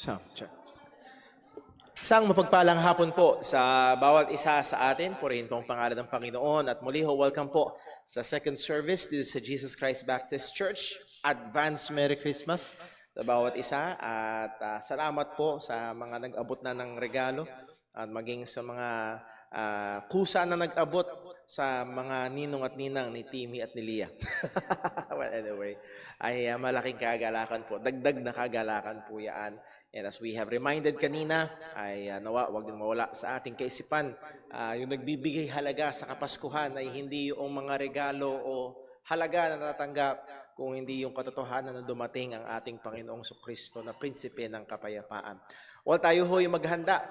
Sound check. Isang mapagpalang hapon po sa bawat isa sa atin. Purihin po ang pangalan ng Panginoon. At muli ho, welcome po sa second service dito sa Jesus Christ Baptist Church. Advance Merry Christmas sa bawat isa. At salamat po sa mga nag-abot na ng regalo at maging sa mga kusa na nag-abot sa mga ninong at ninang ni Timmy at ni Leah. Well, anyway, ay malaking kagalakan po. Dagdag na kagalakan po yan. And as we have reminded kanina, ay nawa, wag din mawala sa ating kaisipan. Yung nagbibigay halaga sa Kapaskuhan ay hindi yung mga regalo o halaga na natatanggap, kung hindi yung katotohanan na dumating ang ating Panginoong Kristo na prinsipe ng kapayapaan. Well, tayo ho yung maghanda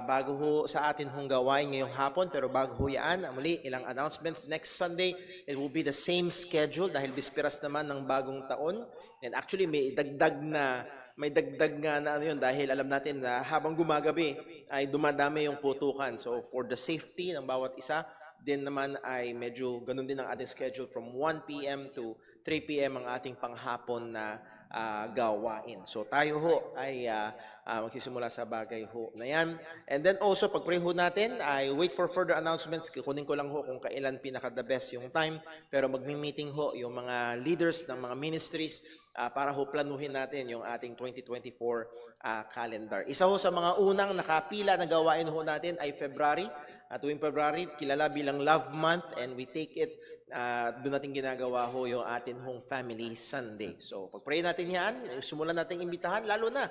bago ho sa atin hong gawain ngayong hapon. Pero bago ho yan, muli ilang announcements. Next Sunday, it will be the same schedule dahil bisperas naman ng bagong taon. And actually, may dagdag nga na ano yun dahil alam natin na habang gumagabi ay dumadami yung putukan. So for the safety ng bawat isa, din naman ay medyo ganun din ang ating schedule from 1 p.m. to 3 p.m. ang ating panghapon na gawain. So tayo ho ay magsisimula sa bagay ho na yan. And then also, pag-pray ho natin, I wait for further announcements. Kukunin ko lang ho kung kailan pinaka-the best yung time. Pero magmi-meeting ho yung mga leaders ng mga ministries para ho planuhin natin yung ating 2024 calendar. Isa ho sa mga unang nakapila na gawain ho natin ay February. Tuwing February, kilala bilang Love Month, and we take it, doon natin ginagawa ho yung atin hong Family Sunday. So, pag-pray natin yan, simulan natin imbitahan, lalo na,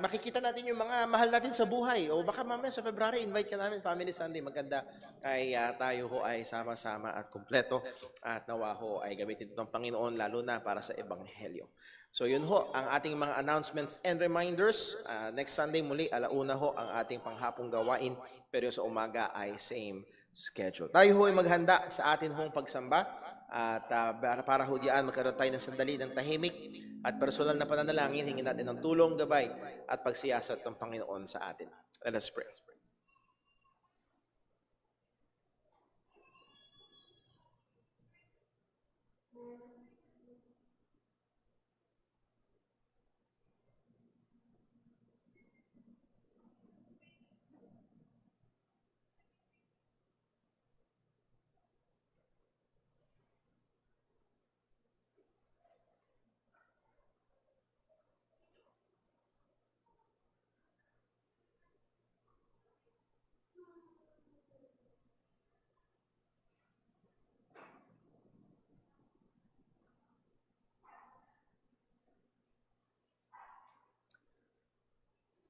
makikita natin yung mga mahal natin sa buhay. O baka mamaya sa February, invite ka namin, Family Sunday. Maganda ay tayo ho ay sama-sama at kumpleto. At nawa ho ay gamitin ito ng Panginoon, lalo na para sa Ebanghelyo. So yun ho, ang ating mga announcements and reminders. Next Sunday muli, 1:00 ho ang ating panghapong gawain, pero sa umaga ay same schedule. Tayo ho ay maghanda sa atin hong pagsamba at para ho diyan magkaroon tayo ng sandali ng tahimik at personal na pananalangin. Hingin natin ng tulong, gabay at pagsiyasat ng Panginoon sa atin. Let us pray.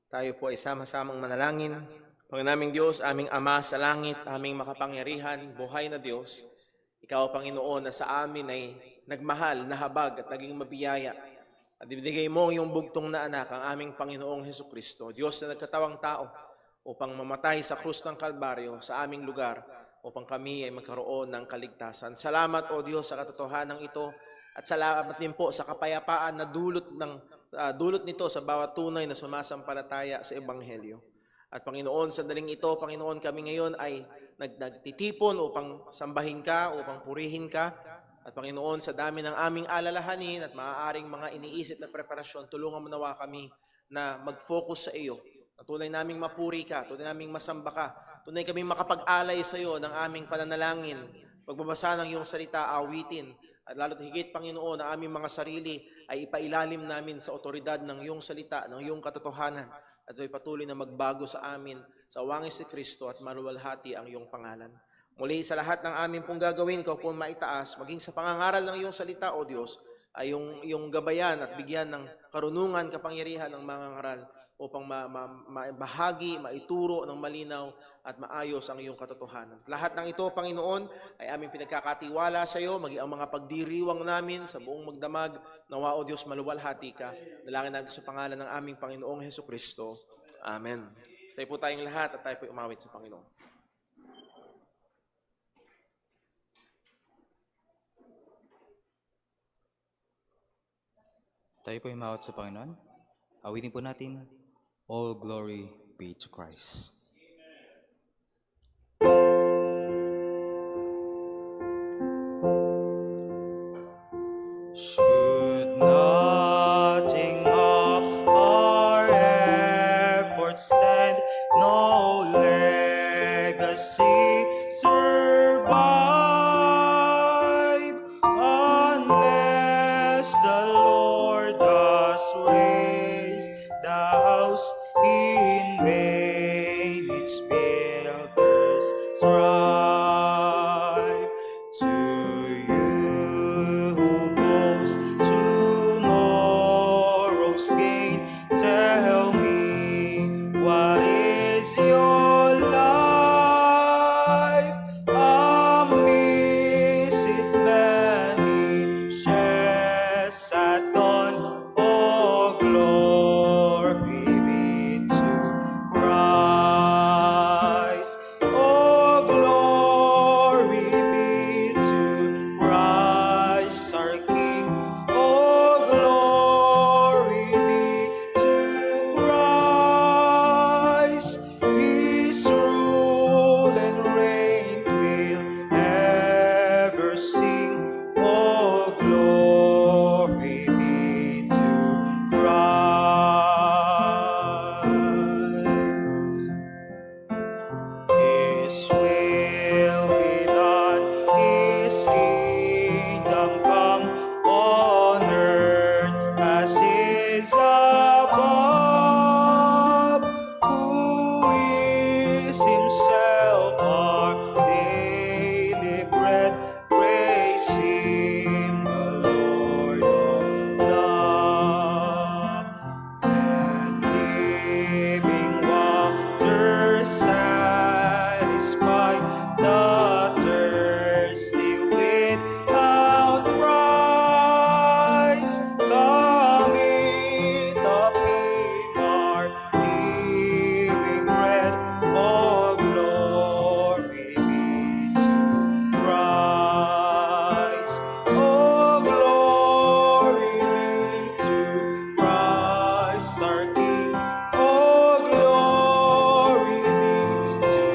Tayo po ay sama-samang manalangin. Panginaming Diyos, aming Ama sa langit, aming makapangyarihan, buhay na Diyos, Ikaw, Panginoon, na sa amin ay nagmahal, nahabag at naging mabiyaya. At ibinigay mo yung bugtong na anak, ang aming Panginoong Hesukristo, Diyos na nagkatawang tao, upang mamatay sa krus ng Kalbaryo sa aming lugar, upang kami ay magkaroon ng kaligtasan. Salamat, O Diyos, sa katotohanan ito, at salamat din po sa kapayapaan na dulot nito sa bawat tunay na sumasampalataya sa Ebanghelyo. At Panginoon, sa daling ito, Panginoon, kami ngayon ay nagtitipon upang sambahin ka, upang purihin ka. At Panginoon, sa dami ng aming alalahanin at maaaring mga iniisip na preparasyon, tulungan mo nawa kami na mag-focus sa iyo. Na tunay naming mapuri ka, tunay naming masamba ka, tunay kaming makapag-alay sa iyo ng aming pananalangin, pagbabasa ng iyong salita, awitin, at lalo't higit, Panginoon, na aming mga sarili ay ipailalim namin sa otoridad ng iyong salita, ng iyong katotohanan, at ito'y patuloy na magbago sa amin sa wangis ni Kristo at maluwalhati ang iyong pangalan. Muli sa lahat ng amin pong gagawin, Ikaw po maitaas, maging sa pangangaral ng iyong salita, O Diyos, ay yung gabayan at bigyan ng karunungan, kapangyarihan ng mga ngaral upang maibahagi, maituro ng malinaw at maayos ang iyong katotohanan. Lahat ng ito, Panginoon, ay aming pinagkakatiwala sa iyo, maging ang mga pagdiriwang namin sa buong magdamag. Nawa, O Diyos, maluwalhati ka. Dalangin natin sa pangalan ng aming Panginoong Hesukristo. Amen. Stay po tayong lahat at tayo po umawit sa Panginoon. Tayo po umawat sa Panginoon. Awitin po natin, All glory be to Christ. Should nothing of our was raised, the house in vain its builders strive. To you who boast tomorrow's gain, tell me, what is your life? Amidst it vanishes at dawn. Oh, glory be to Christ. Oh, glory be to Christ our King. Oh, glory be to Christ. His rule and reign will ever sing. Oh, glory be to Christ. His will be done, His kingdom come on earth as is above. Who is Himself our daily bread? Praise Him, the Lord of love. Let living water satisfy the thirsty without price. Come eat of Him, our living bread. Oh, glory be to Christ. Oh, glory be to Christ our King. Oh, glory be to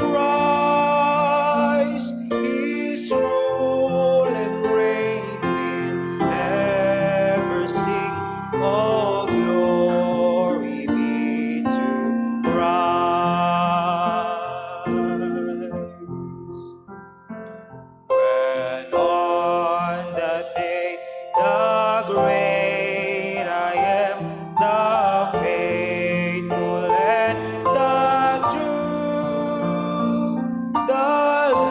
Christ. His rule and reign will ever sing. Oh, glory be to Christ. When on that day the great I am, the faithful and the true, the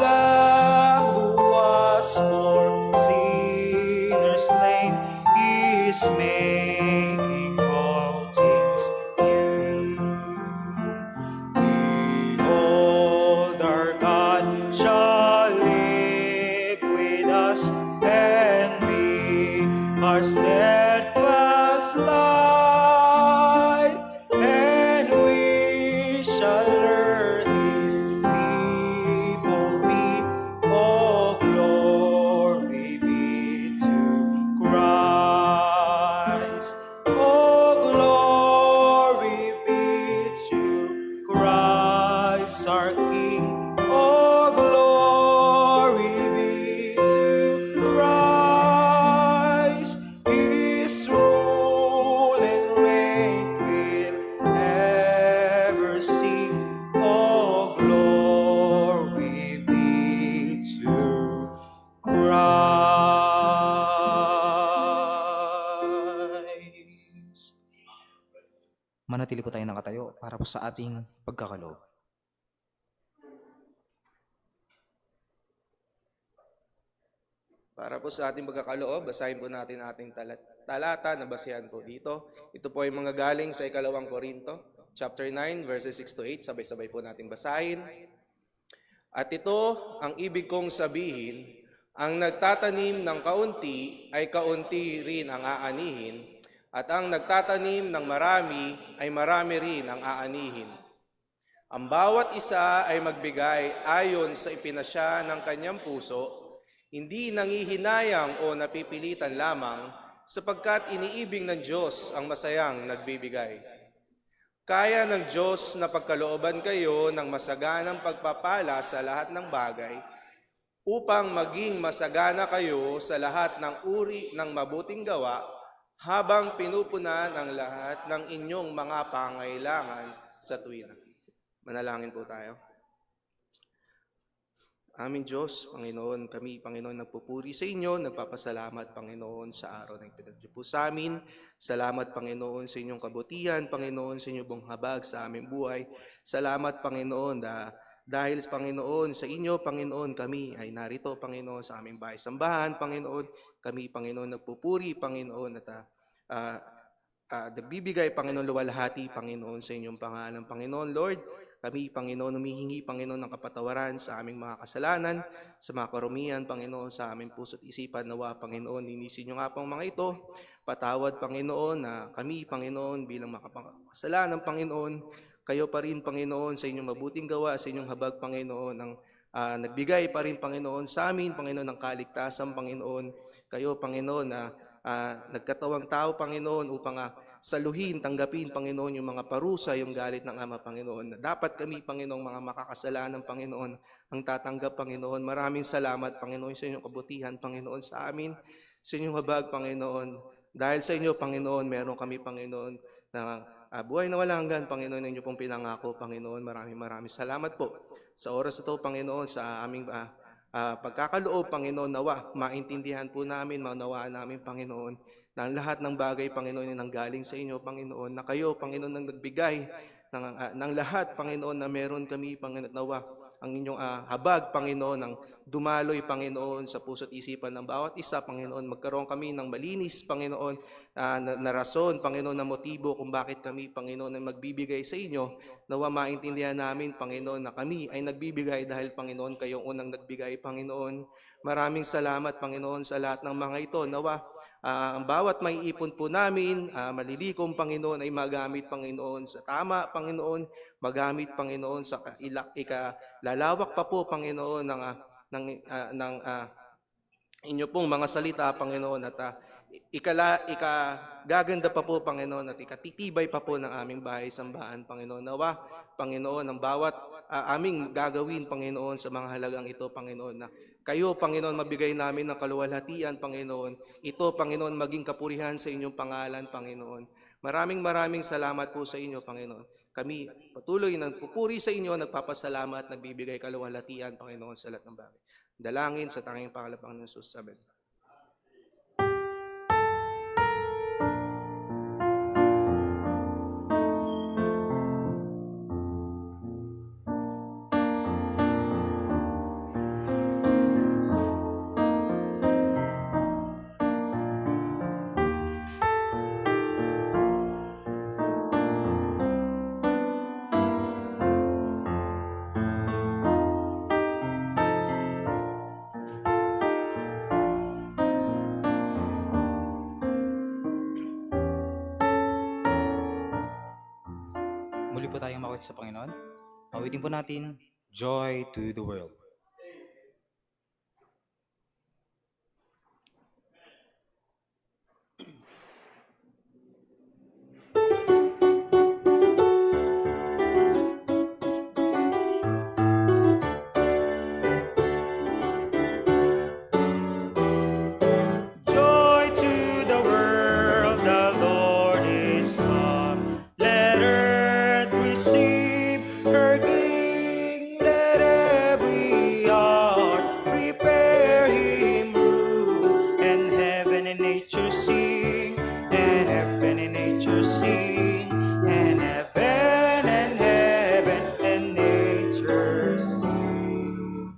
Lamb who was for sinners slain is making all things new. Behold, our God shall live with us and be our steadfast light, and we shall learn His people be. Oh, glory be to Christ. Oh, glory be to Christ our King. Oh, glory be to Christ. His rule and reign will ever sing. Oh, glory be to Christ. Manatili po tayo nakatayo para po sa ating pagkakaloob. Para po sa ating pagkakaloob, basahin po natin ating talata na basehan po dito. Ito po ay mga galing sa 2 Korinto, chapter 9, verses 6 to 8. Sabay-sabay po nating basahin. At ito ang ibig kong sabihin, ang nagtatanim ng kaunti ay kaunti rin ang aanihin, at ang nagtatanim ng marami ay marami rin ang aanihin. Ang bawat isa ay magbigay ayon sa ipinasya ng kanyang puso, hindi nangihinayang o napipilitan lamang, sapagkat iniibig ng Diyos ang masayang nagbibigay. Kaya ng Diyos na pagkalooban kayo ng masaganang pagpapala sa lahat ng bagay, upang maging masagana kayo sa lahat ng uri ng mabuting gawa, habang pinupunan ang lahat ng inyong mga pangailangan sa tuwina. Manalangin po tayo. Aming Diyos, Panginoon, kami, Panginoon, nagpupuri sa inyo, nagpapasalamat, Panginoon, sa araw na ipinagdyo po sa amin. Salamat, Panginoon, sa inyong kabutihan, Panginoon, sa inyong buong habag sa aming buhay. Salamat, Panginoon, dahil, Panginoon, sa inyo, Panginoon, kami ay narito, Panginoon, sa aming bahay sambahan, Panginoon. Kami, Panginoon, nagpupuri, Panginoon, at nagbibigay, Panginoon, luwalhati, Panginoon, sa inyong pangalan, Panginoon, Lord. Kami, Panginoon, humihingi, Panginoon, ng kapatawaran sa aming mga kasalanan, sa mga karumihan, Panginoon, sa aming puso't isipan. Nawa, Panginoon, linisin niyo nga pang mga ito. Patawad, Panginoon, na kami, Panginoon, bilang makapagkasalanan, Panginoon, kayo pa rin, Panginoon, sa inyong mabuting gawa, sa inyong habag, Panginoon, ng nagbigay pa rin, Panginoon, sa amin, Panginoon, ng kaligtasan, Panginoon. Kayo, Panginoon, na nagkatawang tao, Panginoon, upang saluhin, tanggapin, Panginoon, yung mga parusa, yung galit ng Ama, Panginoon. Dapat kami, Panginoon, mga makakasalanan, Panginoon, ang tatanggap, Panginoon. Maraming salamat, Panginoon, sa inyong kabutihan, Panginoon, sa amin, sa inyong habag, Panginoon. Dahil sa inyo, Panginoon, meron kami, Panginoon, na buhay na walang hanggan, Panginoon, na inyo pong pinangako, Panginoon. Maraming salamat po. Sa oras na ito, Panginoon, sa aming pagkakaloob, Panginoon, nawa, maintindihan po namin, maunawaan namin, Panginoon, na ang lahat ng bagay, Panginoon, ay nanggaling sa inyo, Panginoon, na kayo, Panginoon, nang nagbigay ng lahat, Panginoon, na meron kami, Panginoon, nawa, ang inyong habag, Panginoon, ang dumaloy, Panginoon, sa puso't isipan ng bawat isa, Panginoon, magkaroon kami ng malinis, Panginoon, na rason, Panginoon, na motibo kung bakit kami, Panginoon, ay magbibigay sa inyo. Nawa maintindihan namin, Panginoon, na kami ay nagbibigay dahil, Panginoon, kayong unang nagbigay, Panginoon. Maraming salamat, Panginoon, sa lahat ng mga ito. Nawa, ang bawat may ipon po namin, malilikom, Panginoon, ay magamit, Panginoon, sa tama, Panginoon, magamit, Panginoon, sa lalawak pa po, Panginoon, ng inyo pong mga salita, Panginoon, at gaganda pa po, Panginoon, at ikatitibay pa po ng aming bahay sambahan, Panginoon. Nawa, Panginoon, ang bawat aming gagawin, Panginoon, sa mga halagang ito, Panginoon, na kayo, Panginoon, mabigay namin ng kaluwalhatian, Panginoon. Ito, Panginoon, maging kapurihan sa inyong pangalan, Panginoon. Maraming salamat po sa inyo, Panginoon. Kami patuloy ng pupuri sa inyo, nagpapasalamat, nagbibigay kaluwalhatian, Panginoon, sa lahat ng bagay. Dalangin sa tanging pangalan, Panginoon Jesus. Amen. Muli po tayong makawit sa Panginoon. Awitin po natin, Joy to the World. Joy to the world, the Lord is come. Let earth receive her King. Let every heart prepare Him room. And heaven and nature sing. And heaven and nature sing. And heaven and nature sing.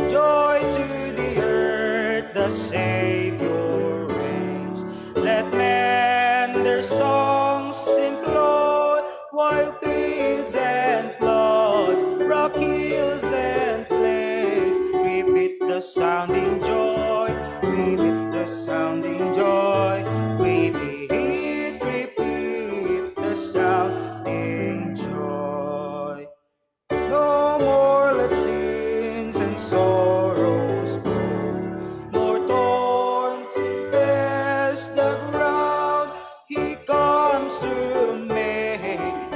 Joy to the earth, the Savior reigns. Let men their songs implore, while fields and floods, rock hills and plains, repeat the sounding joy, repeat the sounding joy, repeat the sounding joy. No more let sins and sorrows grow, nor thorns infest the ground. He comes to make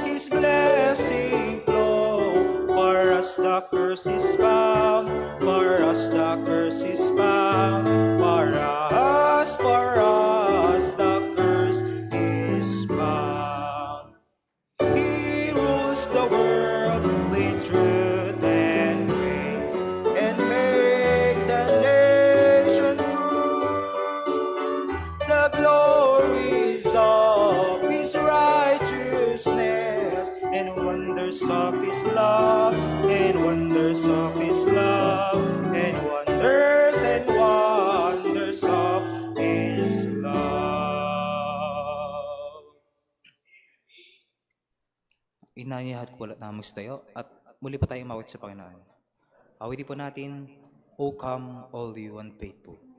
His blessing flow. For us the curse is bound, for us the curse is bound, for us the curse is bound. He rules the world with truth and grace, and wonders of His love, and wonders of His love, and wonders of His love. Inanyahat ko ulit na magstayo at muli pa tayong mawit sa Panginoon. Awitin po natin, O come, all you unfaithful.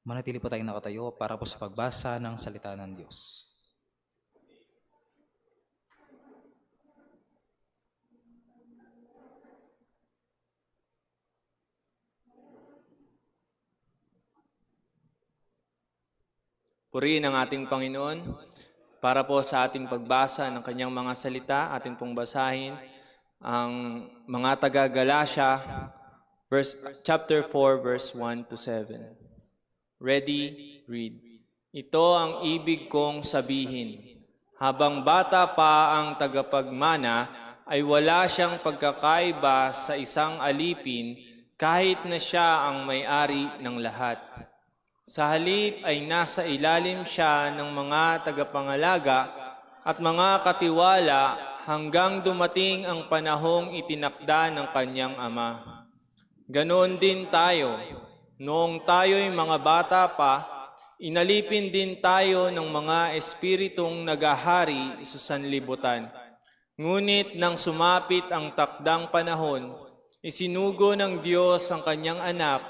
Manatili po tayong nakatayo para po sa pagbasa ng salita ng Diyos. Purihin ang ating Panginoon. Para po sa ating pagbasa ng kanyang mga salita, ating pong basahin ang mga taga-Galatia, chapter 4, verse 1 to 7. Ready, read. Ito ang ibig kong sabihin. Habang bata pa ang tagapagmana, ay wala siyang pagkakaiba sa isang alipin kahit na siya ang may-ari ng lahat. Sa halip ay nasa ilalim siya ng mga tagapangalaga at mga katiwala hanggang dumating ang panahong itinakda ng kanyang ama. Ganoon din tayo. Noong tayo'y mga bata pa, inalipin din tayo ng mga espiritong nagahari sa sanlibutan. Ngunit nang sumapit ang takdang panahon, isinugo ng Diyos ang kanyang anak,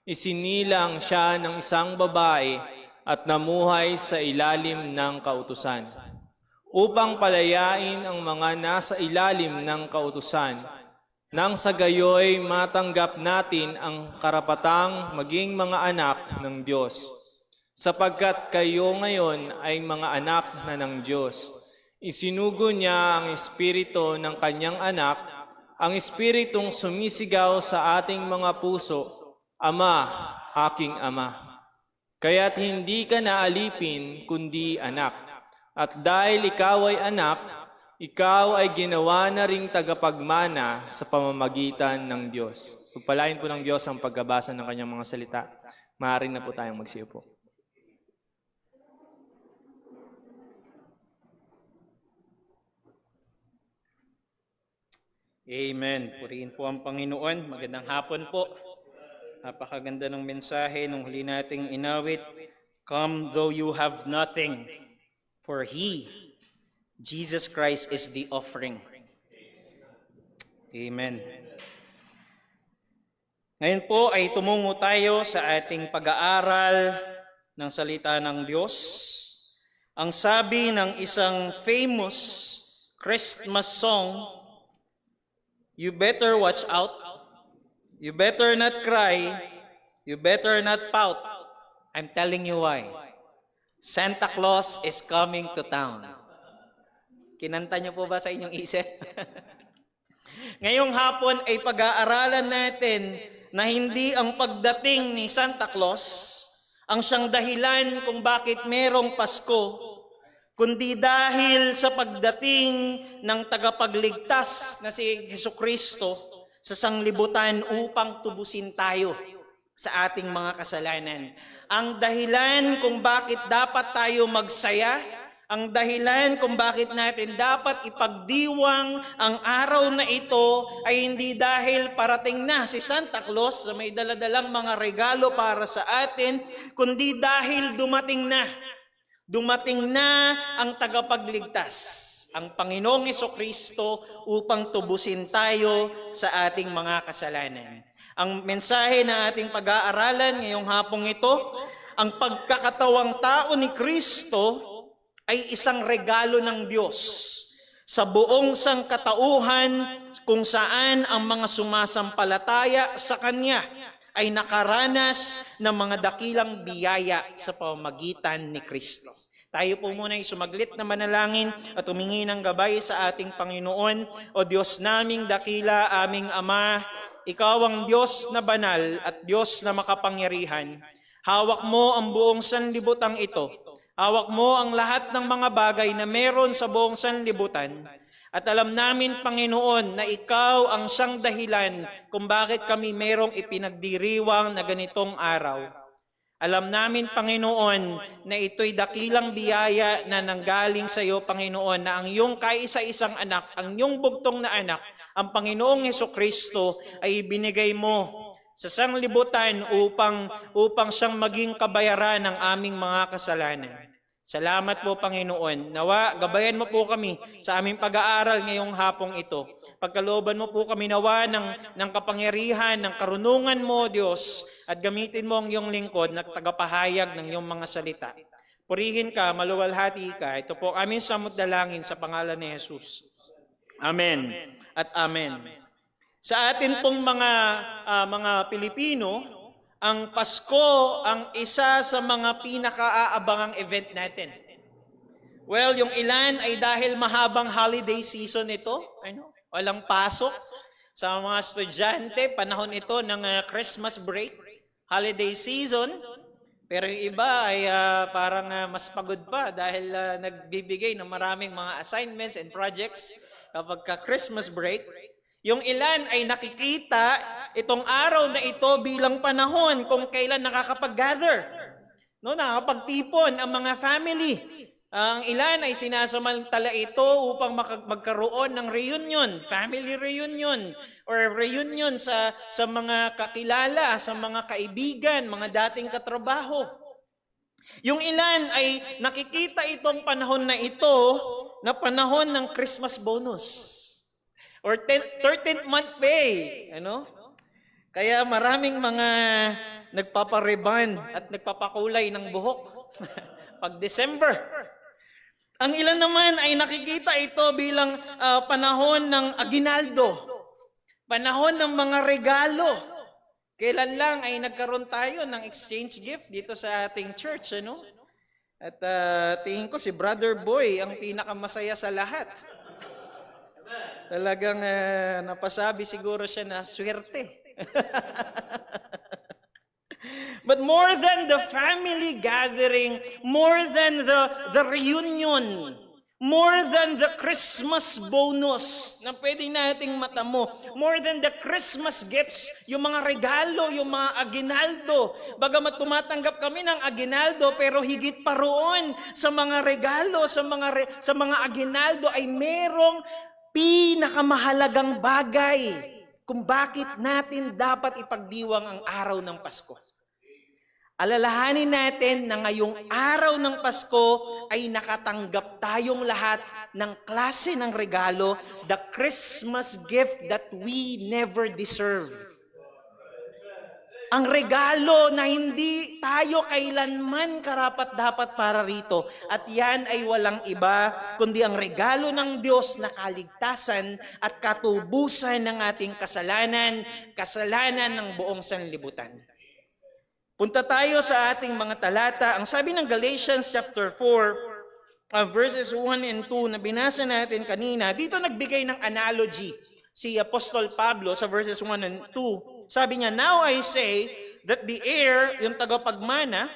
isinilang siya ng isang babae at namuhay sa ilalim ng kautusan, upang palayain ang mga nasa ilalim ng kautusan, nang sa gayoy matanggap natin ang karapatang maging mga anak ng Diyos. Sapagkat kayo ngayon ay mga anak na ng Diyos. Isinugo niya ang espiritu ng kanyang anak, ang espiritong sumisigaw sa ating mga puso, Ama, aking Ama. Kaya't hindi ka na alipin, kundi anak. At dahil ikaw ay anak, ikaw ay ginawa na ring tagapagmana sa pamamagitan ng Diyos. Pagpalain po ng Diyos ang pagbabasa ng kanyang mga salita. Maaari na po tayong magsiupo. Amen. Purihin po ang Panginoon. Magandang hapon po. Napakaganda ng mensahe nung huli nating inawit. Come though you have nothing, for He, Jesus Christ, is the offering. Amen. Ngayon po ay tumungo tayo sa ating pag-aaral ng salita ng Diyos. Ang sabi ng isang famous Christmas song, you better watch out, you better not cry, you better not pout. I'm telling you why. Santa Claus is coming to town. Kinanta niyo po ba sa inyong isip? Ngayong hapon ay pag-aaralan natin na hindi ang pagdating ni Santa Claus ang siyang dahilan kung bakit merong Pasko, kundi dahil sa pagdating ng tagapagligtas na si Jesucristo sa sanglibutan upang tubusin tayo sa ating mga kasalanan. Ang dahilan kung bakit dapat tayo magsaya, ang dahilan kung bakit natin dapat ipagdiwang ang araw na ito ay hindi dahil parating na si Santa Claus na may daladalang mga regalo para sa atin, kundi dahil dumating na ang tagapagligtas, ang Panginoong Jesucristo upang tubusin tayo sa ating mga kasalanan. Ang mensahe na ating pag-aaralan ngayong hapong ito, ang pagkakatawang tao ni Kristo ay isang regalo ng Diyos sa buong sangkatauhan kung saan ang mga sumasampalataya sa Kanya ay nakaranas ng mga dakilang biyaya sa pamamagitan ni Kristo. Tayo po muna ay sumaglit na manalangin at humingi ng gabay sa ating Panginoon. O Diyos naming dakila, aming Ama, Ikaw ang Diyos na banal at Diyos na makapangyarihan. Hawak mo ang buong sanlibutang ito. Hawak mo ang lahat ng mga bagay na meron sa buong sanlibutan. At alam namin, Panginoon, na Ikaw ang siyang dahilan kung bakit kami merong ipinagdiriwang na ganitong araw. Alam namin, Panginoon, na ito'y dakilang biyaya na nanggaling sa iyo, Panginoon, na ang iyong kaisa-isang anak, ang iyong bugtong na anak, ang Panginoong Hesukristo ay ibinigay mo sa sanglibutan upang siyang maging kabayaran ng aming mga kasalanan. Salamat po, Panginoon. Nawa, gabayan mo po kami sa aming pag-aaral ngayong hapong ito. Pagkalooban mo po kami nawa ng kapangyarihan, ng karunungan mo, Diyos, at gamitin mo ang iyong lingkod na tagapahayag ng iyong mga salita. Purihin ka, maluwalhati ka. Ito po aming samot dalangin sa pangalan ni Jesus. Amen at amen. Sa atin pong mga Pilipino, ang Pasko ang isa sa mga pinaka-aabangang event natin. Well, yung ilan ay dahil mahabang holiday season ito, walang pasok. Sa mga estudyante, panahon ito ng Christmas break, holiday season. Pero yung iba ay parang mas pagod pa dahil nagbibigay ng maraming mga assignments and projects kapag Christmas break. Yung ilan ay nakikita itong araw na ito bilang panahon kung kailan nakakapag-gather. Nakakapagtipon ang mga family. Ang ilan ay sinasamantala ito upang magkaroon ng reunion, family reunion, or reunion sa mga kakilala, sa mga kaibigan, mga dating katrabaho. Yung ilan ay nakikita itong panahon na ito na panahon ng Christmas bonus or 13th month pay. Ano? Kaya maraming mga nagpapareband at nagpapakulay ng buhok pag December. Ang ilan naman ay nakikita ito bilang panahon ng aguinaldo, panahon ng mga regalo. Kailan lang ay nagkaroon tayo ng exchange gift dito sa ating church, ano? At tingin ko si Brother Boy ang pinakamasaya sa lahat. Talagang napasabi siguro siya na swerte. But more than the family gathering, more than the reunion, more than the Christmas bonus na pwede nating matamo, more than the Christmas gifts, yung mga regalo, yung mga aguinaldo, bagamat tumatanggap kami ng aguinaldo, pero higit pa roon sa mga regalo, sa mga aguinaldo ay merong pinakamahalagang bagay kung bakit natin dapat ipagdiwang ang araw ng Pasko. Alalahanin natin na ngayong araw ng Pasko ay nakatanggap tayong lahat ng klase ng regalo, the Christmas gift that we never deserve. Ang regalo na hindi tayo kailanman karapat-dapat para rito. At yan ay walang iba, kundi ang regalo ng Diyos na kaligtasan at katubusan ng ating kasalanan, kasalanan ng buong sanlibutan. Punta tayo sa ating mga talata. Ang sabi ng Galatians chapter 4, verses 1 and 2 na binasa natin kanina, dito nagbigay ng analogy si Apostol Pablo sa verses 1 and 2. Sabi niya, "Now I say that the heir," yung tagapagmana,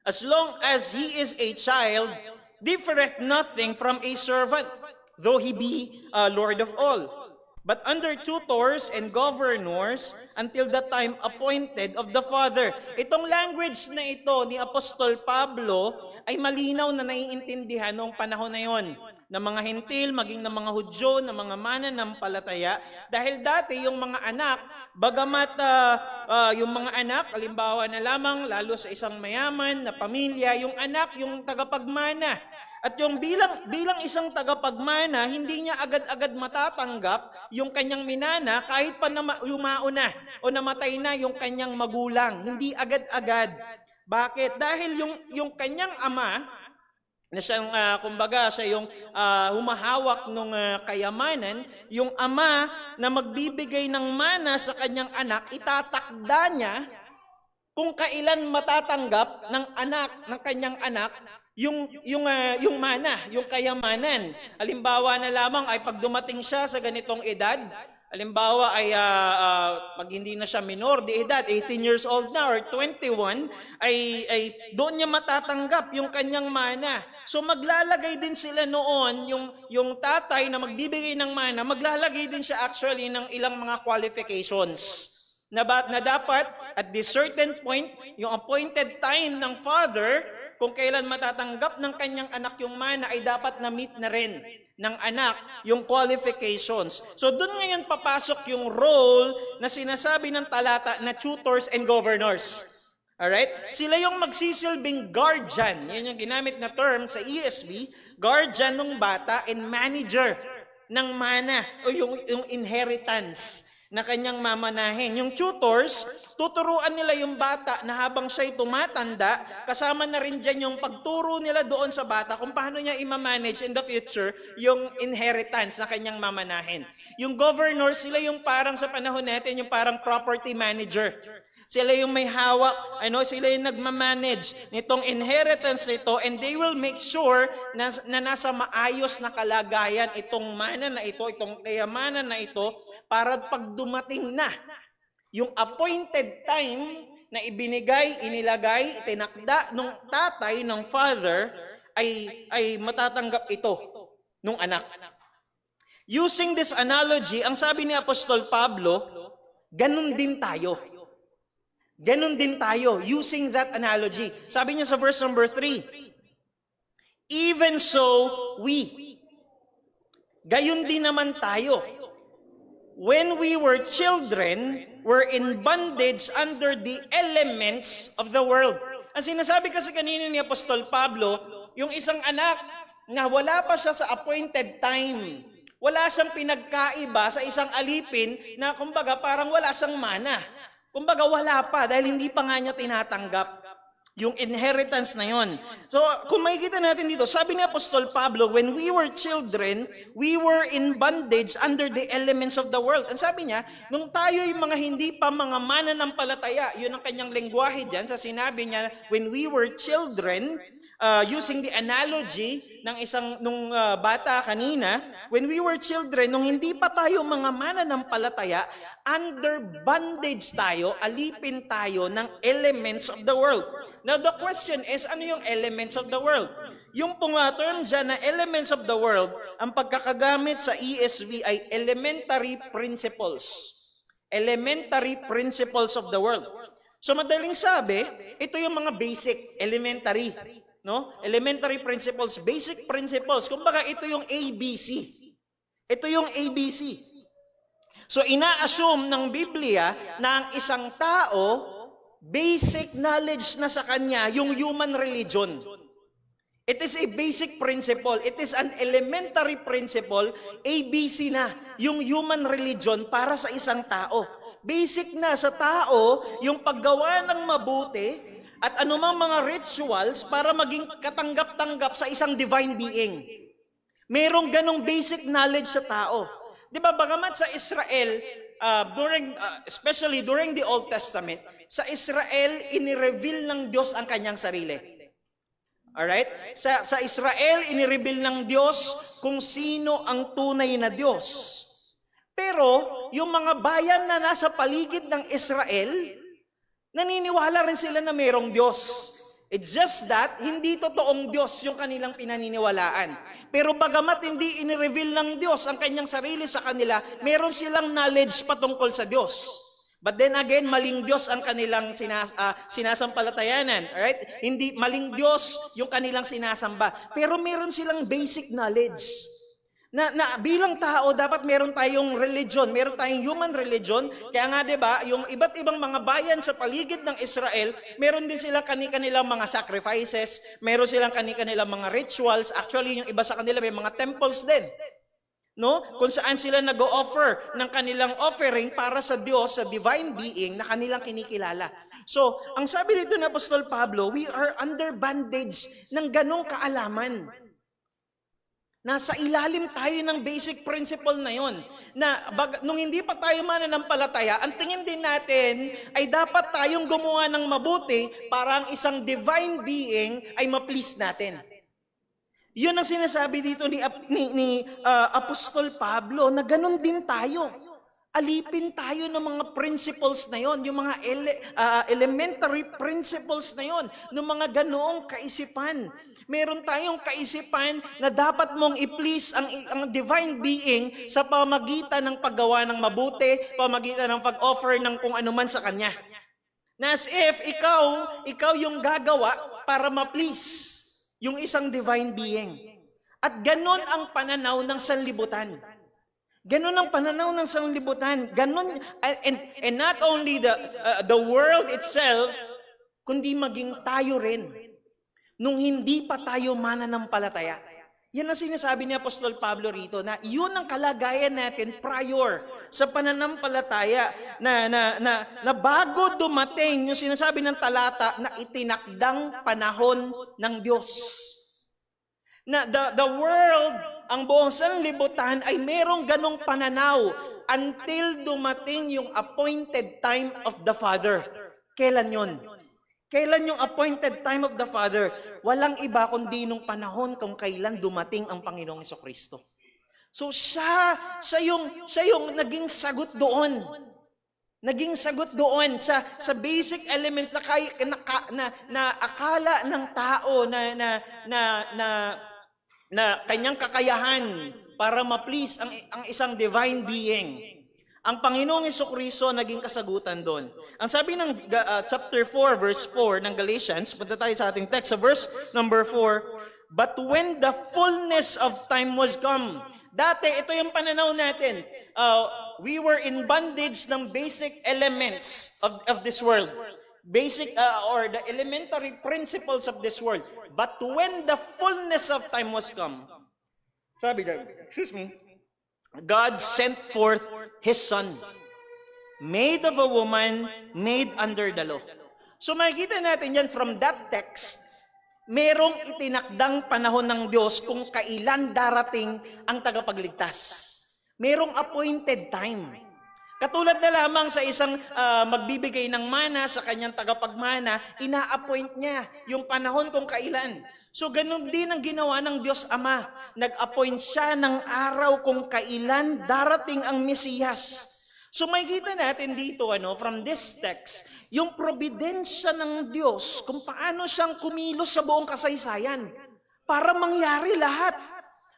"as long as he is a child, differeth nothing from a servant, though he be Lord of all. But under tutors and governors until the time appointed of the Father." Itong language na ito ni Apostol Pablo ay malinaw na naiintindihan noong panahon na yon ng mga Hentil, maging ng mga Hudyo, ng mga mananampalataya. Dahil dati yung mga anak, bagamat yung mga anak, halimbawa na lamang, lalo sa isang mayaman na pamilya, yung anak, yung tagapagmana. At yung bilang isang tagapagmana, hindi niya agad-agad matatanggap yung kanyang minana kahit pa lumauna o namatay na yung kanyang magulang. Hindi agad-agad. Bakit? Dahil yung kanyang ama, na siyang, kumbaga, siya yung humahawak ng kayamanan, yung ama na magbibigay ng mana sa kanyang anak, itatakda niya kung kailan matatanggap ng kanyang anak, yung mana, yung kayamanan. Halimbawa na lamang ay pag dumating siya sa ganitong edad, halimbawa ay pag hindi na siya minor de edad, 18 years old na or 21, ay doon niya matatanggap yung kanyang mana. So maglalagay din sila noon, yung tatay na magbibigay ng mana, maglalagay din siya actually ng ilang mga qualifications. Na dapat at this certain point, yung appointed time ng father, kung kailan matatanggap ng kanyang anak yung mana, ay dapat na-meet na rin ng anak yung qualifications. So doon ngayon papasok yung role na sinasabi ng talata na tutors and governors. Alright? Sila yung magsisilbing guardian. Yan yung ginamit na term sa ESV, guardian ng bata and manager ng mana o yung inheritance na kanyang mamanahin. Yung tutors, tuturuan nila yung bata na habang siya'y tumatanda, kasama na rin dyan yung pagturo nila doon sa bata kung paano niya i-manage in the future yung inheritance na kanyang mamanahin. Yung governor, sila yung parang sa panahon natin, yung parang property manager. Sila yung may hawak, sila yung nagmamanage nitong inheritance nito, and they will make sure na nasa maayos na kalagayan itong mana na ito, itong kayamanan na ito, para pag dumating na yung appointed time na inilagay, itinakda ng tatay, ng father, ay matatanggap ito ng anak. Using this analogy, ang sabi ni Apostol Pablo, ganun din tayo. Ganun din tayo, using that analogy. Sabi niya sa verse number 3, "Even so, we." Gayon din naman tayo. "When we were children, were in bondage under the elements of the world." Ang sinasabi kasi kanina ni Apostol Pablo, yung isang anak na wala pa siya sa appointed time. Wala siyang pinagkaiba sa isang alipin na kumbaga parang wala siyang mana. Kumbaga wala pa dahil hindi pa nga niya tinatanggap yung inheritance na yon. So, kung makikita natin dito, sabi ni Apostol Pablo, when we were children, we were in bondage under the elements of the world. Ang sabi niya, nung tayo yung mga hindi pa mga mananampalataya, yun ang kanyang lengguwahe dyan, sa sinabi niya, when we were children, using the analogy ng nung bata kanina, when we were children, nung hindi pa tayo mga mananampalataya, under bondage tayo, alipin tayo ng elements of the world. Now the question is, ano yung elements of the world? Yung pong term dyan na elements of the world, ang pagkakagamit sa ESV ay elementary principles. Elementary principles of the world. So madaling sabi, ito yung mga basic, elementary. No? Elementary principles, basic principles. Kumbaga ito yung ABC. Ito yung ABC. So ina-assume ng Biblia na ang isang tao, basic knowledge na sa kanya yung human religion. It is a basic principle. It is an elementary principle. ABC na yung human religion para sa isang tao. Basic na sa tao yung paggawa ng mabuti at anumang mga rituals para maging katanggap-tanggap sa isang divine being. Merong ganong basic knowledge sa tao. Di ba, bagamat sa Israel, especially during the Old Testament, sa Israel, inireveal ng Diyos ang kanyang sarili. Alright? Sa Israel, inireveal ng Diyos kung sino ang tunay na Diyos. Pero, yung mga bayan na nasa paligid ng Israel, naniniwala rin sila na mayroong Diyos. It's just that, hindi totoong Diyos yung kanilang pinaniniwalaan. Pero bagamat hindi inireveal ng Diyos ang kanyang sarili sa kanila, meron silang knowledge patungkol sa Diyos. But then again, maling Diyos ang kanilang sinasampalatayanan. Alright? Hindi, maling Diyos yung kanilang sinasamba. Pero meron silang basic knowledge. Na bilang tao, dapat meron tayong religion, meron tayong human religion. Kaya nga 'di ba, yung iba't ibang mga bayan sa paligid ng Israel, meron din silang kani-kanilang mga sacrifices, meron silang kani-kanilang mga rituals. Actually, yung iba sa kanila may mga temples din. No? Kung saan sila nag-o-offer ng kanilang offering para sa Diyos, sa divine being na kanilang kinikilala. So, ang sabi dito ni Apostol Pablo, we are under bondage ng ganong kaalaman. Nasa ilalim tayo ng basic principle na yon. Na nung hindi pa tayo mananampalataya, ang tingin din natin ay dapat tayong gumawa ng mabuti para ang isang divine being ay ma-please natin. Yun ang sinasabi dito ni Apostol Pablo na ganun din tayo. Alipin tayo ng mga principles na yon, yung mga elementary principles na yon, ng mga ganoong kaisipan. Meron tayong kaisipan na dapat mong i-please ang divine being sa pamagitan ng paggawa ng mabuti, pamagitan ng pag-offer ng kung anuman sa kanya. Na as if ikaw yung gagawa para ma-please yung isang divine being. At ganon ang pananaw ng sanlibutan. Ganon ang pananaw ng sanlibutan. Ganon, and not only the world itself, kundi maging tayo rin. Nung hindi pa tayo mananampalataya. Yan ang sinasabi ni Apostol Pablo rito, na yun ang kalagayan natin prior sa pananampalataya na bago dumating yung sinasabi ng talata na itinakdang panahon ng Diyos. Na the world, ang buong sanlibutan ay merong ganong pananaw until dumating yung appointed time of the Father. Kailan yun? Kailan yung appointed time of the Father? Walang iba kundi nung panahon kung kailan dumating ang Panginoong Jesucristo. So siya yung naging sagot doon. Naging sagot doon sa basic elements na akala ng tao na kanyang kakayahan para ma-please ang isang divine being. Ang Panginoong Jesucristo naging kasagutan doon. Ang sabi ng chapter 4, verse 4 ng Galatians, punta tayo sa ating text, sa verse number 4, but when the fullness of time was come, dati, ito yung pananaw natin, we were in bondage ng basic elements of this world. basic or the elementary principles of this world. But when the fullness of time was come, sabi na, God sent forth His Son, made of a woman, made under the law. So makikita natin yan from that text, merong itinakdang panahon ng Diyos kung kailan darating ang tagapagligtas. Merong appointed time. Katulad na lamang sa isang magbibigay ng mana sa kanyang tagapagmana, ina-appoint niya yung panahon kung kailan. So ganun din ang ginawa ng Diyos Ama. Nag-appoint siya ng araw kung kailan darating ang Mesiyas. So makikita natin dito from this text, yung probidensya ng Diyos kung paano siyang kumilos sa buong kasaysayan para mangyari lahat.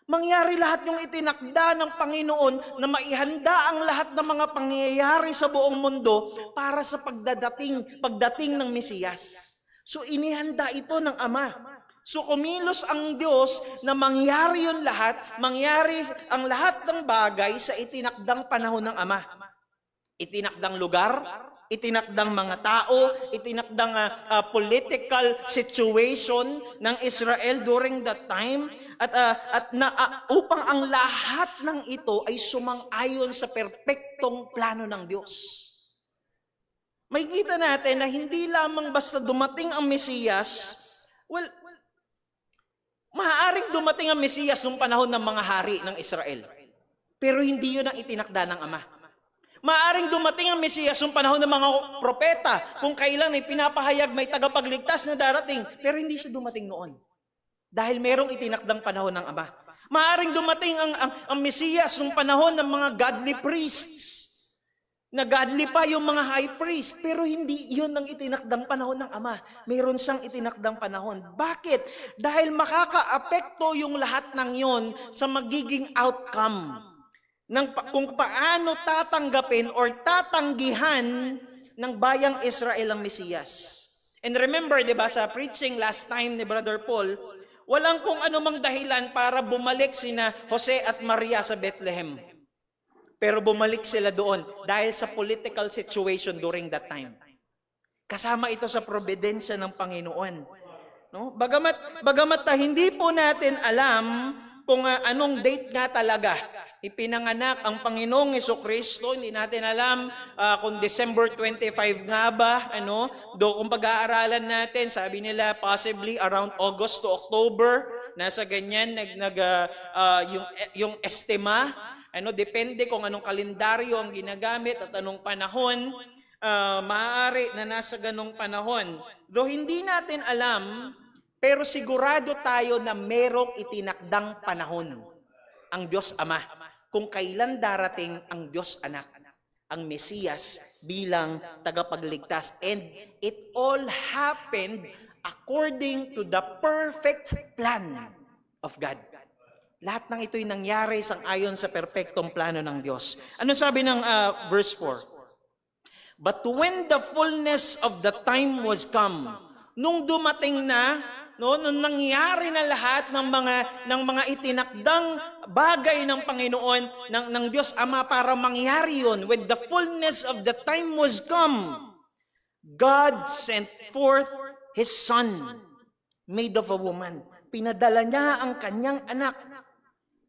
Mangyari lahat yung itinakda ng Panginoon na maihanda ang lahat ng mga pangyayari sa buong mundo para sa pagdating ng Mesiyas. So inihanda ito ng Ama. So kumilos ang Diyos na mangyari yun lahat, mangyari ang lahat ng bagay sa itinakdang panahon ng Ama. Itinakdang lugar, itinakdang mga tao, itinakdang political situation ng Israel during that time, at upang ang lahat ng ito ay sumang-ayon sa perpektong plano ng Diyos. Makikita natin na hindi lamang basta dumating ang Mesiyas, maaaring dumating ang Mesiyas noong panahon ng mga hari ng Israel. Pero hindi yun ang itinakda ng Ama. Maaring dumating ang Mesiyas noong panahon ng mga propeta kung kailan ay pinapahayag may tagapagligtas na darating, pero hindi siya dumating noon. Dahil merong itinakdang panahon ng Ama. Maaring dumating ang Mesiyas noong panahon ng mga godly priests. Na godly pa yung mga high priest, pero hindi yun ang itinakdang panahon ng Ama. Meron siyang itinakdang panahon. Bakit? Dahil makakaapekto yung lahat ng yon sa magiging outcome kung paano tatanggapin or tatanggihan ng bayang Israel ang Mesiyas. And remember, di ba, sa preaching last time ni Brother Paul, walang kung anumang dahilan para bumalik sina Jose at Maria sa Bethlehem. Pero bumalik sila doon dahil sa political situation during that time. Kasama ito sa probidensya ng Panginoon. No? Bagamat hindi po natin alam kung anong date nga talaga ipinanganak ang Panginoong Jesucristo. Hindi natin alam kung December 25 nga ba, kung pag-aaralan natin, sabi nila possibly around August to October, nasa ganyan yung estima, depende kung anong kalendaryo ang ginagamit at anong panahon, maaari na nasa ganong panahon. Though hindi natin alam, pero sigurado tayo na merong itinakdang panahon ang Diyos Ama kung kailan darating ang Diyos Anak, ang Mesiyas bilang tagapagligtas. And it all happened according to the perfect plan of God. Lahat ng ito'y nangyari sang-ayon sa perpektong plano ng Diyos. Ano sabi ng verse 4? But when the fullness of the time was come, nung dumating na, nung nangyari na lahat ng mga itinakdang bagay ng Panginoon, ng Diyos Ama para mangyari yun, when the fullness of the time was come, God sent forth His Son, made of a woman. Pinadala niya ang kanyang anak,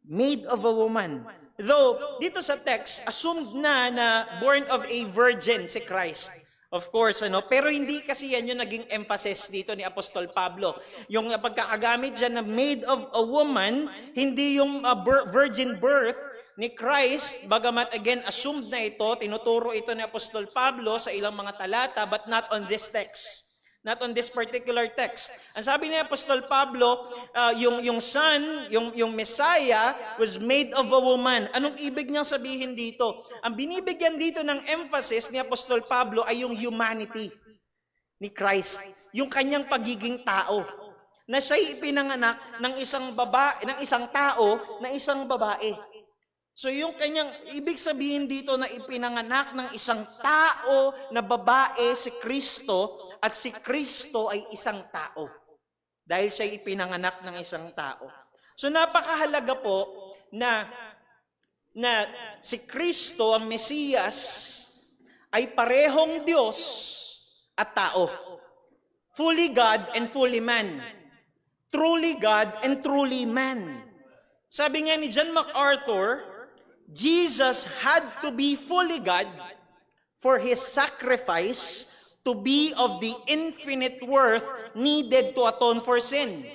made of a woman. Though, dito sa text, assumed na born of a virgin si Christ. Of course, pero hindi kasi yan yung naging emphasis dito ni Apostol Pablo. Yung pagkakagamit dyan na made of a woman, hindi yung virgin birth ni Christ, bagamat again, assumed na ito, tinuturo ito ni Apostol Pablo sa ilang mga talata, but not on this text. Not on this particular text. Ang sabi ni Apostol Pablo, yung Son, yung Messiah, was made of a woman. Anong ibig niyang sabihin dito? Ang binibigyan dito ng emphasis ni Apostol Pablo ay yung humanity ni Christ. Yung kanyang pagiging tao. Na siya'y ipinanganak ng isang tao na isang babae. So yung kanyang ibig sabihin dito na ipinanganak ng isang tao na babae si Kristo, at si Kristo ay isang tao. Dahil siya ipinanganak ng isang tao. So napakahalaga po na si Kristo, ang Mesiyas, ay parehong Diyos at tao. Fully God and fully man. Truly God and truly man. Sabi nga ni John MacArthur, Jesus had to be fully God for His sacrifice to be of the infinite worth needed to atone for sin.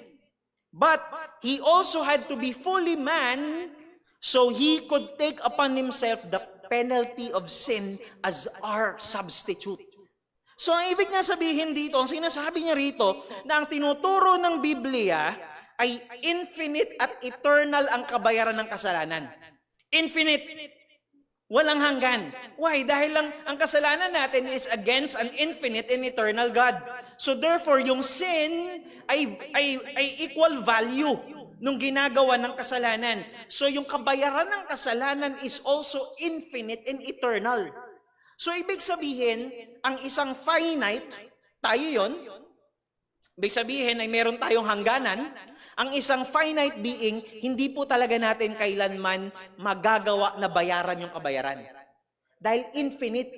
But He also had to be fully man so He could take upon Himself the penalty of sin as our substitute. So ang ibig niya sabihin dito, ang sinasabi niya rito, na ang tinuturo ng Biblia ay infinite at eternal ang kabayaran ng kasalanan. Infinite. Walang hanggan. Why? Dahil lang ang kasalanan natin is against an infinite and eternal God. So therefore, yung sin ay equal value nung ginagawa ng kasalanan. So yung kabayaran ng kasalanan is also infinite and eternal. So ibig sabihin, ang isang finite, tayo yon. Ibig sabihin ay meron tayong hangganan. Ang isang finite being, hindi po talaga natin kailanman magagawa na bayaran yung kabayaran. Dahil infinite,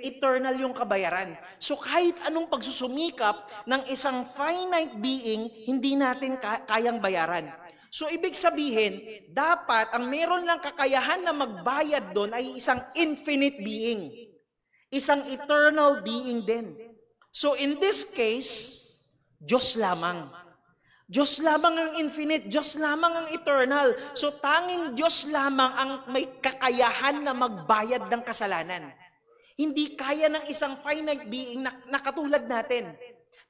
eternal yung kabayaran. So kahit anong pagsusumikap ng isang finite being, hindi natin kayang bayaran. So ibig sabihin, dapat ang meron lang kakayahan na magbayad doon ay isang infinite being. Isang eternal being din. So in this case, Diyos lamang. Diyos lamang ang infinite, Diyos lamang ang eternal. So tanging Diyos lamang ang may kakayahan na magbayad ng kasalanan. Hindi kaya ng isang finite being na katulad natin.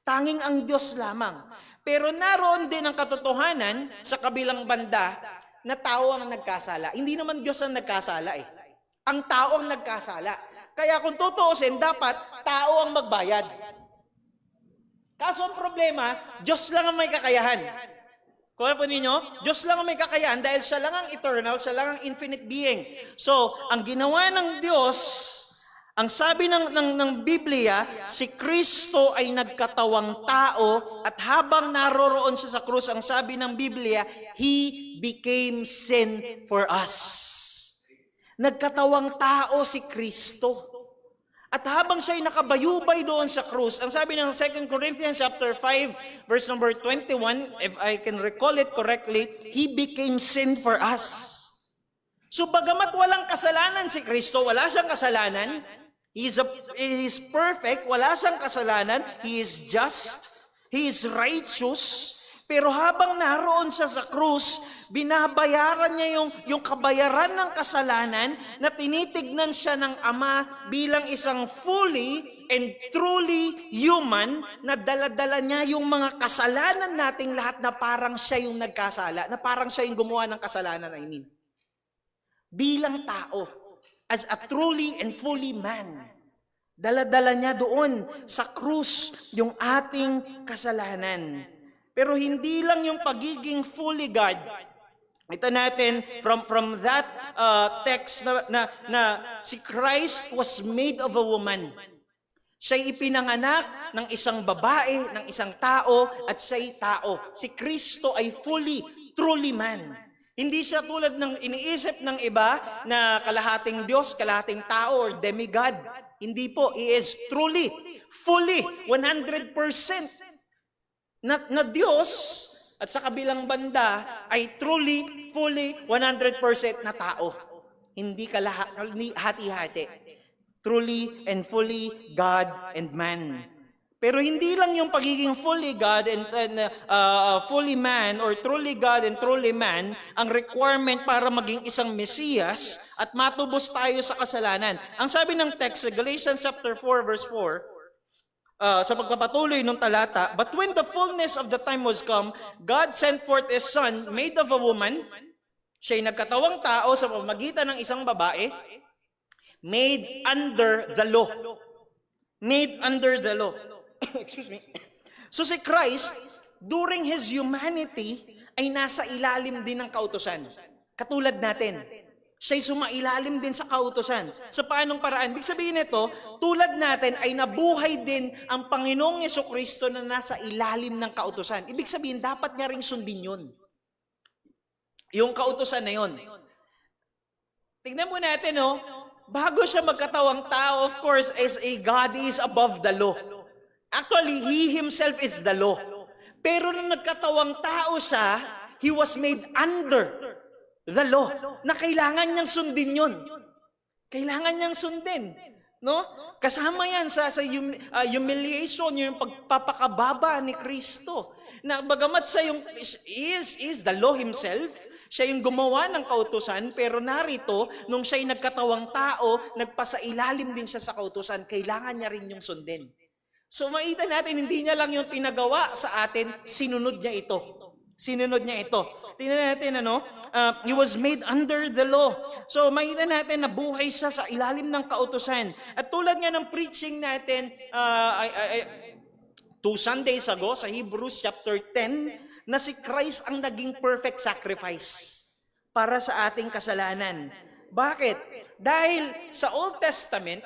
Tanging ang Diyos lamang. Pero naroon din ang katotohanan sa kabilang banda na tao ang nagkasala. Hindi naman Diyos ang nagkasala eh. Ang tao ang nagkasala. Kaya kung tutuusin, dapat tao ang magbayad. Kaso ang problema, Diyos lang ang may kakayahan. Kuha po ninyo, Diyos lang ang may kakayahan dahil siya lang ang eternal, siya lang ang infinite being. So, ang ginawa ng Diyos, ang sabi ng Biblia, si Kristo ay nagkatawang tao at habang naroroon siya sa krus, ang sabi ng Biblia, He became sin for us. Nagkatawang tao si Kristo. At habang siya ay nakabayubay doon sa krus, ang sabi ng 2 Corinthians chapter 5, verse number 21, if I can recall it correctly, He became sin for us. So bagamat walang kasalanan si Kristo, wala siyang kasalanan, He is perfect, wala siyang kasalanan, He is just, He is righteous, pero habang naroon siya sa krus, binabayaran niya yung kabayaran ng kasalanan na tinitignan siya ng Ama bilang isang fully and truly human na daladala niya yung mga kasalanan nating lahat na parang siya yung nagkasala, na parang siya yung gumawa ng kasalanan, I mean. Bilang tao, as a truly and fully man, daladala niya doon sa krus yung ating kasalanan. Pero hindi lang yung pagiging fully God. Ito natin from that text na si Christ was made of a woman. Siya'y ipinanganak ng isang babae, ng isang tao, at siya'y tao. Si Kristo ay fully, truly man. Hindi siya tulad ng iniisip ng iba na kalahating Diyos, kalahating tao, or demigod. Hindi po, He is truly, fully, 100%. Na Diyos at sa kabilang banda ay truly, fully, 100% na tao. Hindi hati-hati. Truly and fully God and man. Pero hindi lang yung pagiging fully God and fully man or truly God and truly man ang requirement para maging isang Mesiyas at matubos tayo sa kasalanan. Ang sabi ng text sa Galatians chapter 4 verse 4, sa pagpapatuloy ng talata, but when the fullness of the time was come, God sent forth His Son, made of a woman. Siya'y nagkatawang tao sa pamamagitan ng isang babae, made under the law. Made under the law. Excuse me. So si Christ, during His humanity, ay nasa ilalim din ng kautusan. Katulad natin. Siya'y sumailalim din sa kautusan. Sa paanong paraan? Ibig sabihin nito, tulad natin ay nabuhay din ang Panginoong Jesucristo na nasa ilalim ng kautusan. Ibig sabihin, dapat niya ring sundin yun. Yung kautusan na yun. Tignan mo natin, bago siya magkatawang tao, of course, as a God, He is above the law. Actually, He Himself is the law. Pero nung nagkatawang tao siya, He was made under the law. Na kailangan niyang sundin yun. Kailangan niyang sundin. No? Kasama yan sa humiliation, yung pagpapakababa ni Kristo. Na bagamat siya yung is the law himself, siya yung gumawa ng kautusan, pero narito, nung siya'y nagkatawang tao, nagpasailalim din siya sa kautusan, kailangan niya rin yung sundin. So makita natin, hindi niya lang yung pinagawa sa atin, sinunod niya ito. Sinunod niya ito. Tingnan natin, he was made under the law. So makita natin na buhay siya sa ilalim ng kautusan. At tulad nga ng preaching natin, 2 Sundays ago, sa Hebrews chapter 10, na si Christ ang naging perfect sacrifice para sa ating kasalanan. Bakit? Dahil sa Old Testament,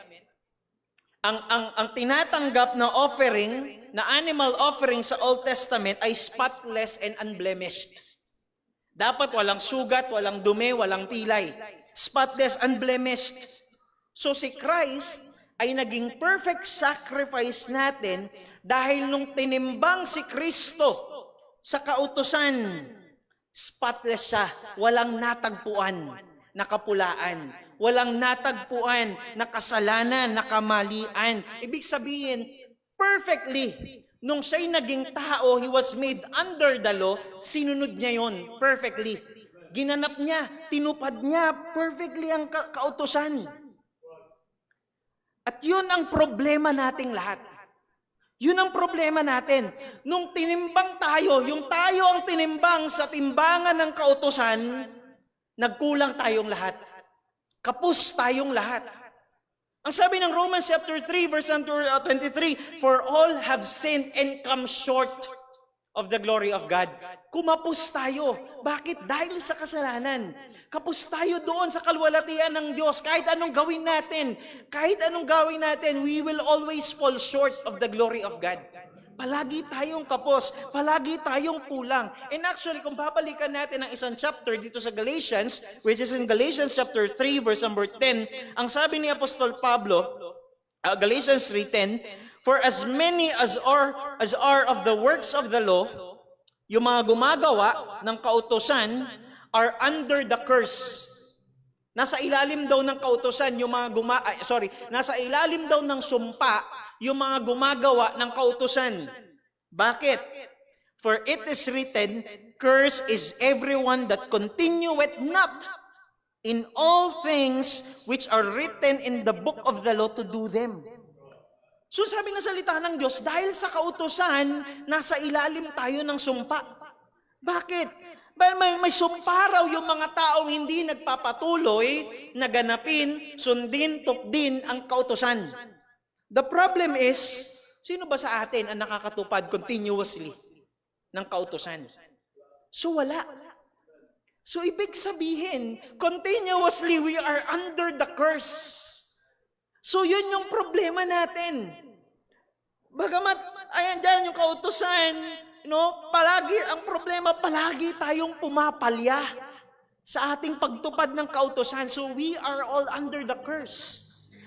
ang tinatanggap na offering, na animal offering sa Old Testament ay spotless and unblemished. Dapat walang sugat, walang dumi, walang pilay. Spotless, unblemished. So si Christ ay naging perfect sacrifice natin dahil nung tinimbang si Kristo sa kautusan, spotless siya, walang natagpuan na kapulaan, walang natagpuan na kasalanan, na kamalian. Ibig sabihin, perfectly, nung siya'y naging tao, he was made under the law, sinunod niya yon perfectly. Ginanap niya, tinupad niya perfectly ang kautusan. At yun ang problema nating lahat. Yun ang problema natin. Nung tinimbang tayo, yung tayo ang tinimbang sa timbangan ng kautusan, nagkulang tayong lahat. Kapos tayong lahat. Ang sabi ng Romans chapter 3 verse 23, for all have sinned and come short of the glory of God. Kumapos tayo. Bakit? Dahil sa kasalanan. Kapos tayo doon sa kalwalatian ng Diyos. Kahit anong gawin natin, we will always fall short of the glory of God. Palagi tayong kapos, palagi tayong kulang. And actually, kung babalikan natin ang isang chapter dito sa Galatians, which is in Galatians chapter 3 verse number 10, ang sabi ni Apostol Pablo, Galatians 3:10, for as many as are of the works of the law, yung mga gumagawa ng kautusan are under the curse. Nasa ilalim daw ng kautusan yung mga nasa ilalim daw ng sumpa yung mga gumagawa ng kautusan. Bakit? For it is written, curse is everyone that continueth not in all things which are written in the book of the law to do them. So sabi ng salita ng Diyos, dahil sa kautusan, nasa ilalim tayo ng sumpa. Bakit? May sumpa raw yung mga taong hindi nagpapatuloy na ganapin, sundin, tukdin ang kautusan. The problem is, sino ba sa atin ang nakakatupad continuously ng kautusan? So wala. So ibig sabihin, continuously we are under the curse. So yun yung problema natin. Bagamat, ayan dyan yung kautusan, ang problema, palagi tayong pumapalya sa ating pagtupad ng kautusan. So we are all under the curse.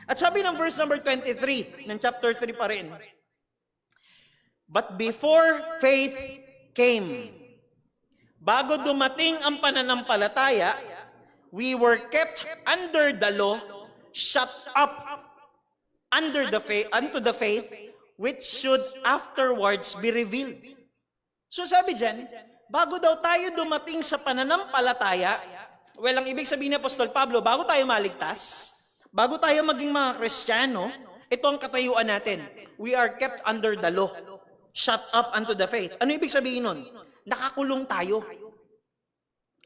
At sabi ng verse number 23 ng chapter 3 pa rin, but before faith came, bago dumating ang pananampalataya, we were kept under the law, shut up unto the faith, which should afterwards be revealed. So sabi dyan, bago daw tayo dumating sa pananampalataya, ang ibig sabihin ni Apostol Pablo, bago tayo maligtas, bago tayo maging mga Kristiyano, ito ang katayuan natin. We are kept under the law, shut up unto the faith. Ano ibig sabihin nun? Nakakulong tayo.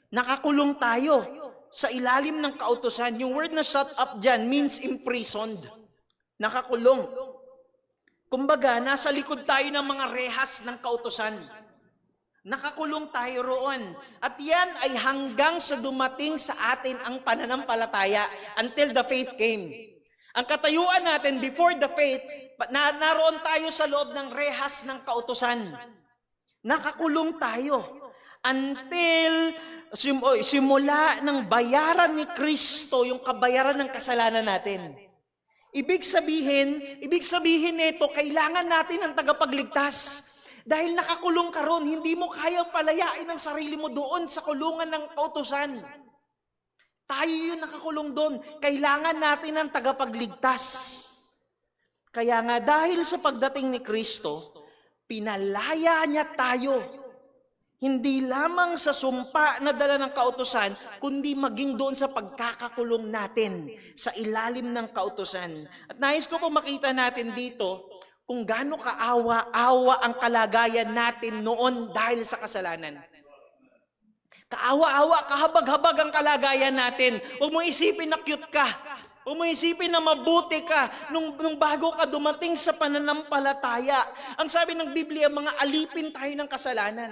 Nakakulong tayo sa ilalim ng kautusan. Yung word na shut up dyan means imprisoned. Nakakulong. Kumbaga, nasa likod tayo ng mga rehas ng kautusan. Nakakulong tayo roon. At yan ay hanggang sa dumating sa atin ang pananampalataya until the faith came. Ang katayuan natin before the faith, naroon tayo sa loob ng rehas ng kautusan. Nakakulong tayo until Simula ng bayaran ni Kristo, yung kabayaran ng kasalanan natin. Ibig sabihin nito, kailangan natin ng tagapagligtas. Dahil nakakulong ka ron, hindi mo kayang palayain ang sarili mo doon sa kulungan ng kautusan. Tayo yung nakakulong doon. Kailangan natin ng tagapagligtas. Kaya nga dahil sa pagdating ni Kristo, pinalaya niya tayo. Hindi lamang sa sumpa na dala ng kautusan, kundi maging doon sa pagkakakulong natin sa ilalim ng kautusan. At nais ko po makita natin dito kung gaano kaawa-awa ang kalagayan natin noon dahil sa kasalanan. Kaawa-awa, kahabag-habag ang kalagayan natin. Huwag mo isipin na cute ka. Huwag mo isipin na mabuti ka nung bago ka dumating sa pananampalataya. Ang sabi ng Biblia, mga alipin tayo ng kasalanan.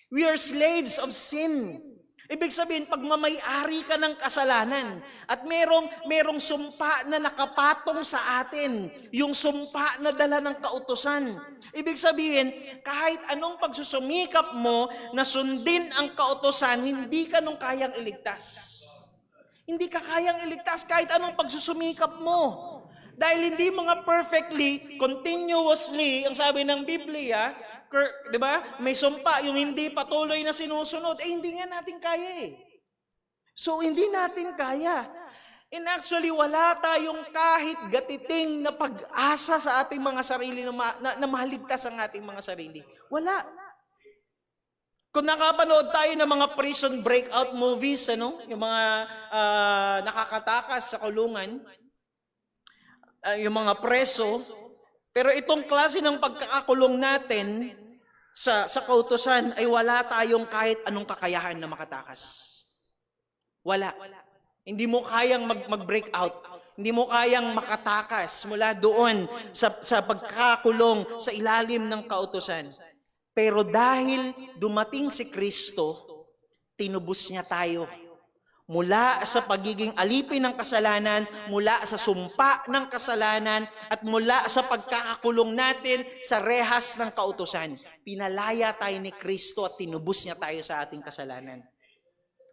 We are slaves of sin. Ibig sabihin, pag mamay-ari ka ng kasalanan at merong sumpa na nakapatong sa atin, yung sumpa na dala ng kautusan. Ibig sabihin, kahit anong pagsusumikap mo na sundin ang kautusan, hindi ka nung kayang iligtas. Hindi ka kayang iligtas kahit anong pagsusumikap mo. Dahil hindi mga perfectly, continuously, ang sabi ng Biblia, di ba? May sumpa, yung hindi patuloy na sinusunod, hindi nga natin kaya eh. So, hindi natin kaya. And actually, wala tayong kahit gatiting na pag-asa sa ating mga sarili na mahaligtas ang ating mga sarili. Wala. Kung nakapanood tayo ng mga prison breakout movies, yung mga nakakatakas sa kulungan, yung mga preso, pero itong klase ng pagkakakulong natin sa kautusan ay wala tayong kahit anong kakayahan na makatakas. Wala. Hindi mo kayang mag-break out. Hindi mo kayang makatakas mula doon sa pagkakakulong sa ilalim ng kautusan. Pero dahil dumating si Kristo, tinubos niya tayo. Mula sa pagiging alipin ng kasalanan, mula sa sumpa ng kasalanan, at mula sa pagkakakulong natin sa rehas ng kautusan. Pinalaya tayo ni Kristo at tinubos niya tayo sa ating kasalanan.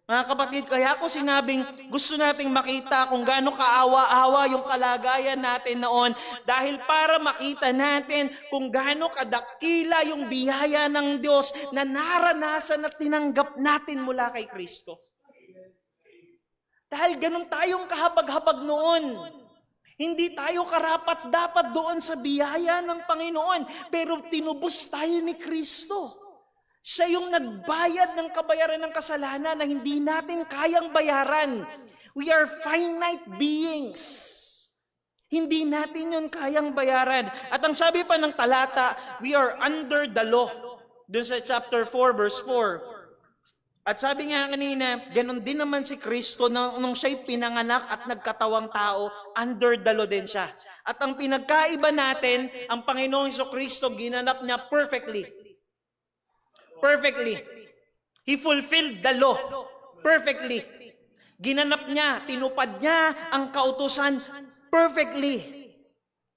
Mga kapatid, kaya ako sinabing gusto nating makita kung gaano kaawa-awa yung kalagayan natin noon dahil para makita natin kung gaano kadakila yung biyaya ng Diyos na naranasan at tinanggap natin mula kay Kristo. Dahil ganun tayong kahabag-habag noon. Hindi tayo karapat-dapat doon sa biyaya ng Panginoon, pero tinubos tayo ni Kristo. Siya yung nagbayad ng kabayaran ng kasalanan na hindi natin kayang bayaran. We are finite beings. Hindi natin yun kayang bayaran. At ang sabi pa ng talata, we are under the law. Doon sa chapter 4, verse 4. At sabi nga kanina, ganon din naman si Kristo nung siya'y pinanganak at nagkatawang tao, under the law din siya. At ang pinagkaiba natin, ang Panginoong Jesucristo ginanap niya perfectly. Perfectly. He fulfilled the law perfectly. Ginanap niya, tinupad niya ang kautusan perfectly.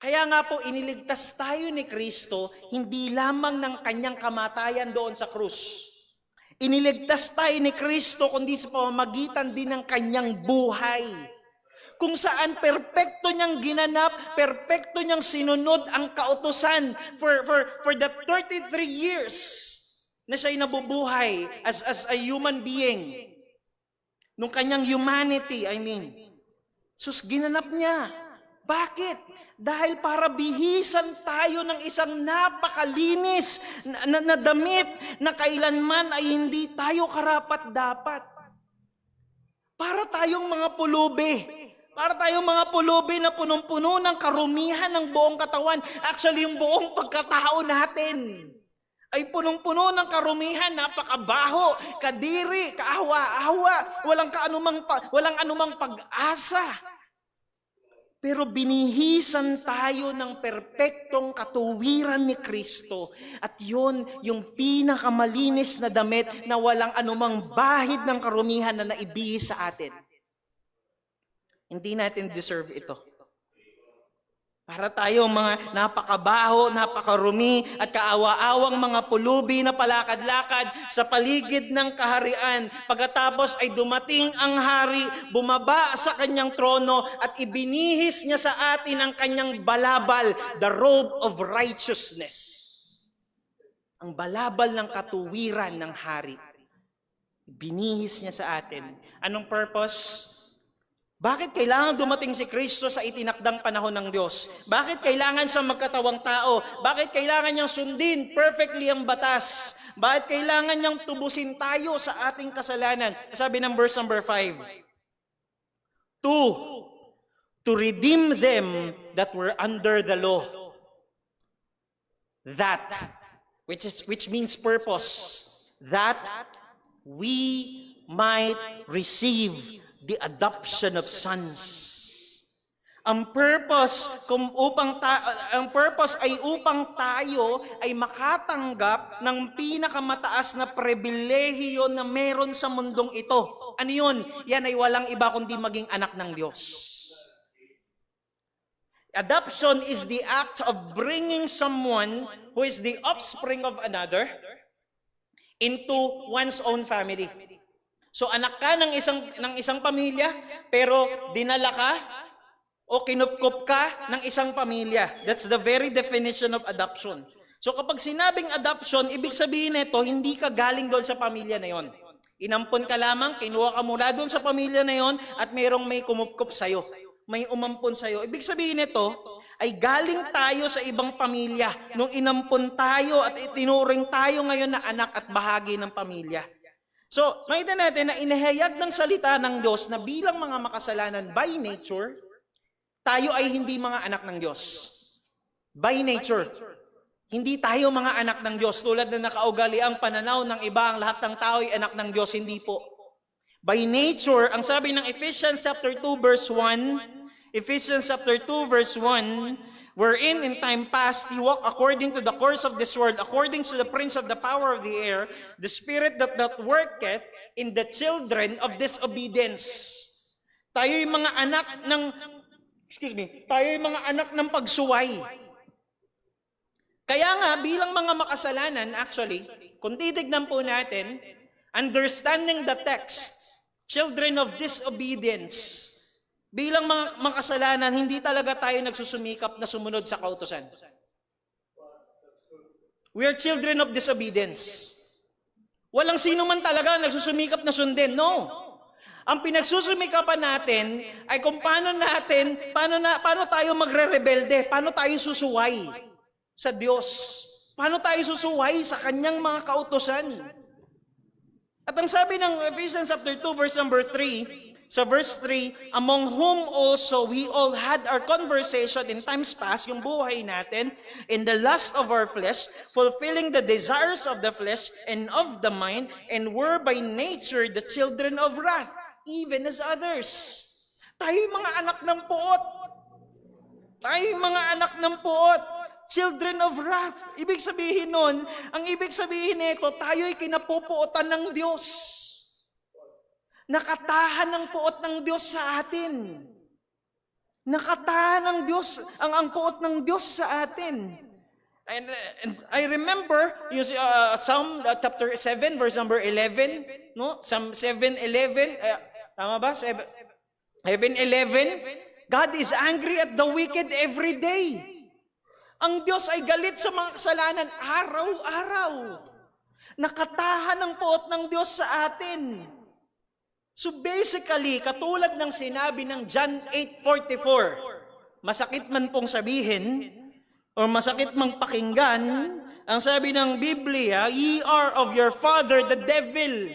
Kaya nga po, iniligtas tayo ni Kristo, hindi lamang ng kanyang kamatayan doon sa krus. Iniligtas tayo ni Kristo kundi sa pamamagitan din ng kanyang buhay. Kung saan perpekto niyang ginanap, perpekto niyang sinunod ang kautusan for the 33 years na siya'y nabubuhay as a human being. Nung kanyang humanity, sus, ginanap niya. Bakit? Dahil para bihisan tayo ng isang napakalinis na damit na kailanman ay hindi tayo karapat-dapat. Para tayong mga pulubi. Para tayong mga pulubi na punong-puno ng karumihan ng buong katawan. Actually, yung buong pagkatao natin ay punong-puno ng karumihan, napakabaho, kadiri, kaawa-awa, walang anumang pag-asa. Pero binihisan tayo ng perpektong katuwiran ni Kristo. At yun, yung pinakamalinis na damit na walang anumang bahid ng karumihan na naibihis sa atin. Hindi natin deserve ito. Para tayong mga napakabaho, napakarumi at kaawa-awang mga pulubi na palakad-lakad sa paligid ng kaharian. Pagkatapos ay dumating ang hari, bumaba sa kanyang trono at ibinihis niya sa atin ang kanyang balabal, the robe of righteousness. Ang balabal ng katuwiran ng hari. Binihis niya sa atin. Anong purpose? Bakit kailangan dumating si Kristo sa itinakdang panahon ng Diyos? Bakit kailangan siya magkatawang tao? Bakit kailangan niyang sundin perfectly ang batas? Bakit kailangan niyang tubusin tayo sa ating kasalanan? Sabi ng verse number 5. To redeem them that were under the law. That, which means purpose. That we might receive the adoption of sons. Ang purpose ay upang tayo ay makatanggap ng pinakamataas na pribilehiyo na meron sa mundong ito. Ano yun? Yan ay walang iba kundi maging anak ng Diyos. Adoption is the act of bringing someone who is the offspring of another into one's own family. So anak ka ng isang pamilya, pero dinala ka o kinupkup ka ng isang pamilya. That's the very definition of adoption. So kapag sinabing adoption, ibig sabihin nito, hindi ka galing doon sa pamilya na yon. Inampon ka lamang, kinuha ka mula doon sa pamilya na yon, at may kumupkup sa'yo. May umampon sa'yo. Ibig sabihin nito, ay galing tayo sa ibang pamilya nung inampon tayo at itinuring tayo ngayon na anak at bahagi ng pamilya. So, makita natin na inihayag ng salita ng Diyos na bilang mga makasalanan by nature, tayo ay hindi mga anak ng Diyos. By nature. Hindi tayo mga anak ng Diyos. Tulad na nakaugali ang pananaw ng iba, ang lahat ng tao ay anak ng Diyos. Hindi po. By nature, ang sabi ng Ephesians chapter 2 verse 1, Ephesians chapter 2 verse 1, wherein in time past he walked according to the course of this world, according to the prince of the power of the air, the spirit that worketh in the children of disobedience. Tayo'y mga anak ng pagsuway. Kaya nga, bilang mga makasalanan, actually, kung titignan po natin, understanding the text, children of disobedience, bilang mga makasalanan, hindi talaga tayo nagsusumikap na sumunod sa kautusan. We are children of disobedience. Walang sino man talaga nagsusumikap na sundin. No. Ang pinagsusumikapan natin ay kung paano tayo magre-rebelde, paano tayo susuway sa Diyos, paano tayo susuway sa kanyang mga kautusan. At ang sabi ng Ephesians chapter 2 verse number 3, sa verse 3, among whom also we all had our conversation in times past, yung buhay natin, in the lust of our flesh, fulfilling the desires of the flesh and of the mind, and were by nature the children of wrath, even as others. Tayo'y mga anak ng puot. Tayo'y mga anak ng puot. Children of wrath. Ibig sabihin nun, ang ibig sabihin nito, tayo'y kinapupuotan ng Diyos. Nakatahan ng puot ng Diyos sa atin. Nakatahan ng Diyos, ang puot ng Diyos sa atin. And I remember Psalm chapter 7 verse number 11, no? Psalm 7:11, tama ba? 7:11, God is angry at the wicked every day. Ang Diyos ay galit sa mga kasalanan araw-araw. Nakatahan ng puot ng Diyos sa atin. So basically, katulad ng sinabi ng John 8:44, masakit man pong sabihin, o masakit mang pakinggan, ang sabi ng Biblia, ye are of your father, the devil.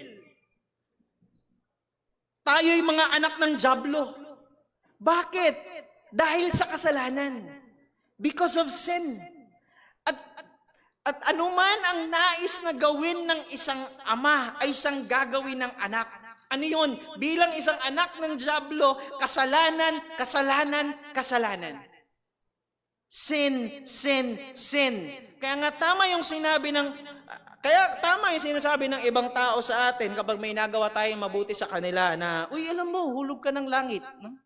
Tayo'y mga anak ng dyablo. Bakit? Dahil sa kasalanan. Because of sin. At anuman ang nais na gawin ng isang ama ay siyang gagawin ng anak. Ano yun? Bilang isang anak ng dyablo, kasalanan, kasalanan, kasalanan. Sin, sin, sin. Kaya nga tama yung sinabi yung sinasabi ng ibang tao sa atin kapag may nagawa tayong mabuti sa kanila na, uy, alam mo, hulog ka ng langit. No?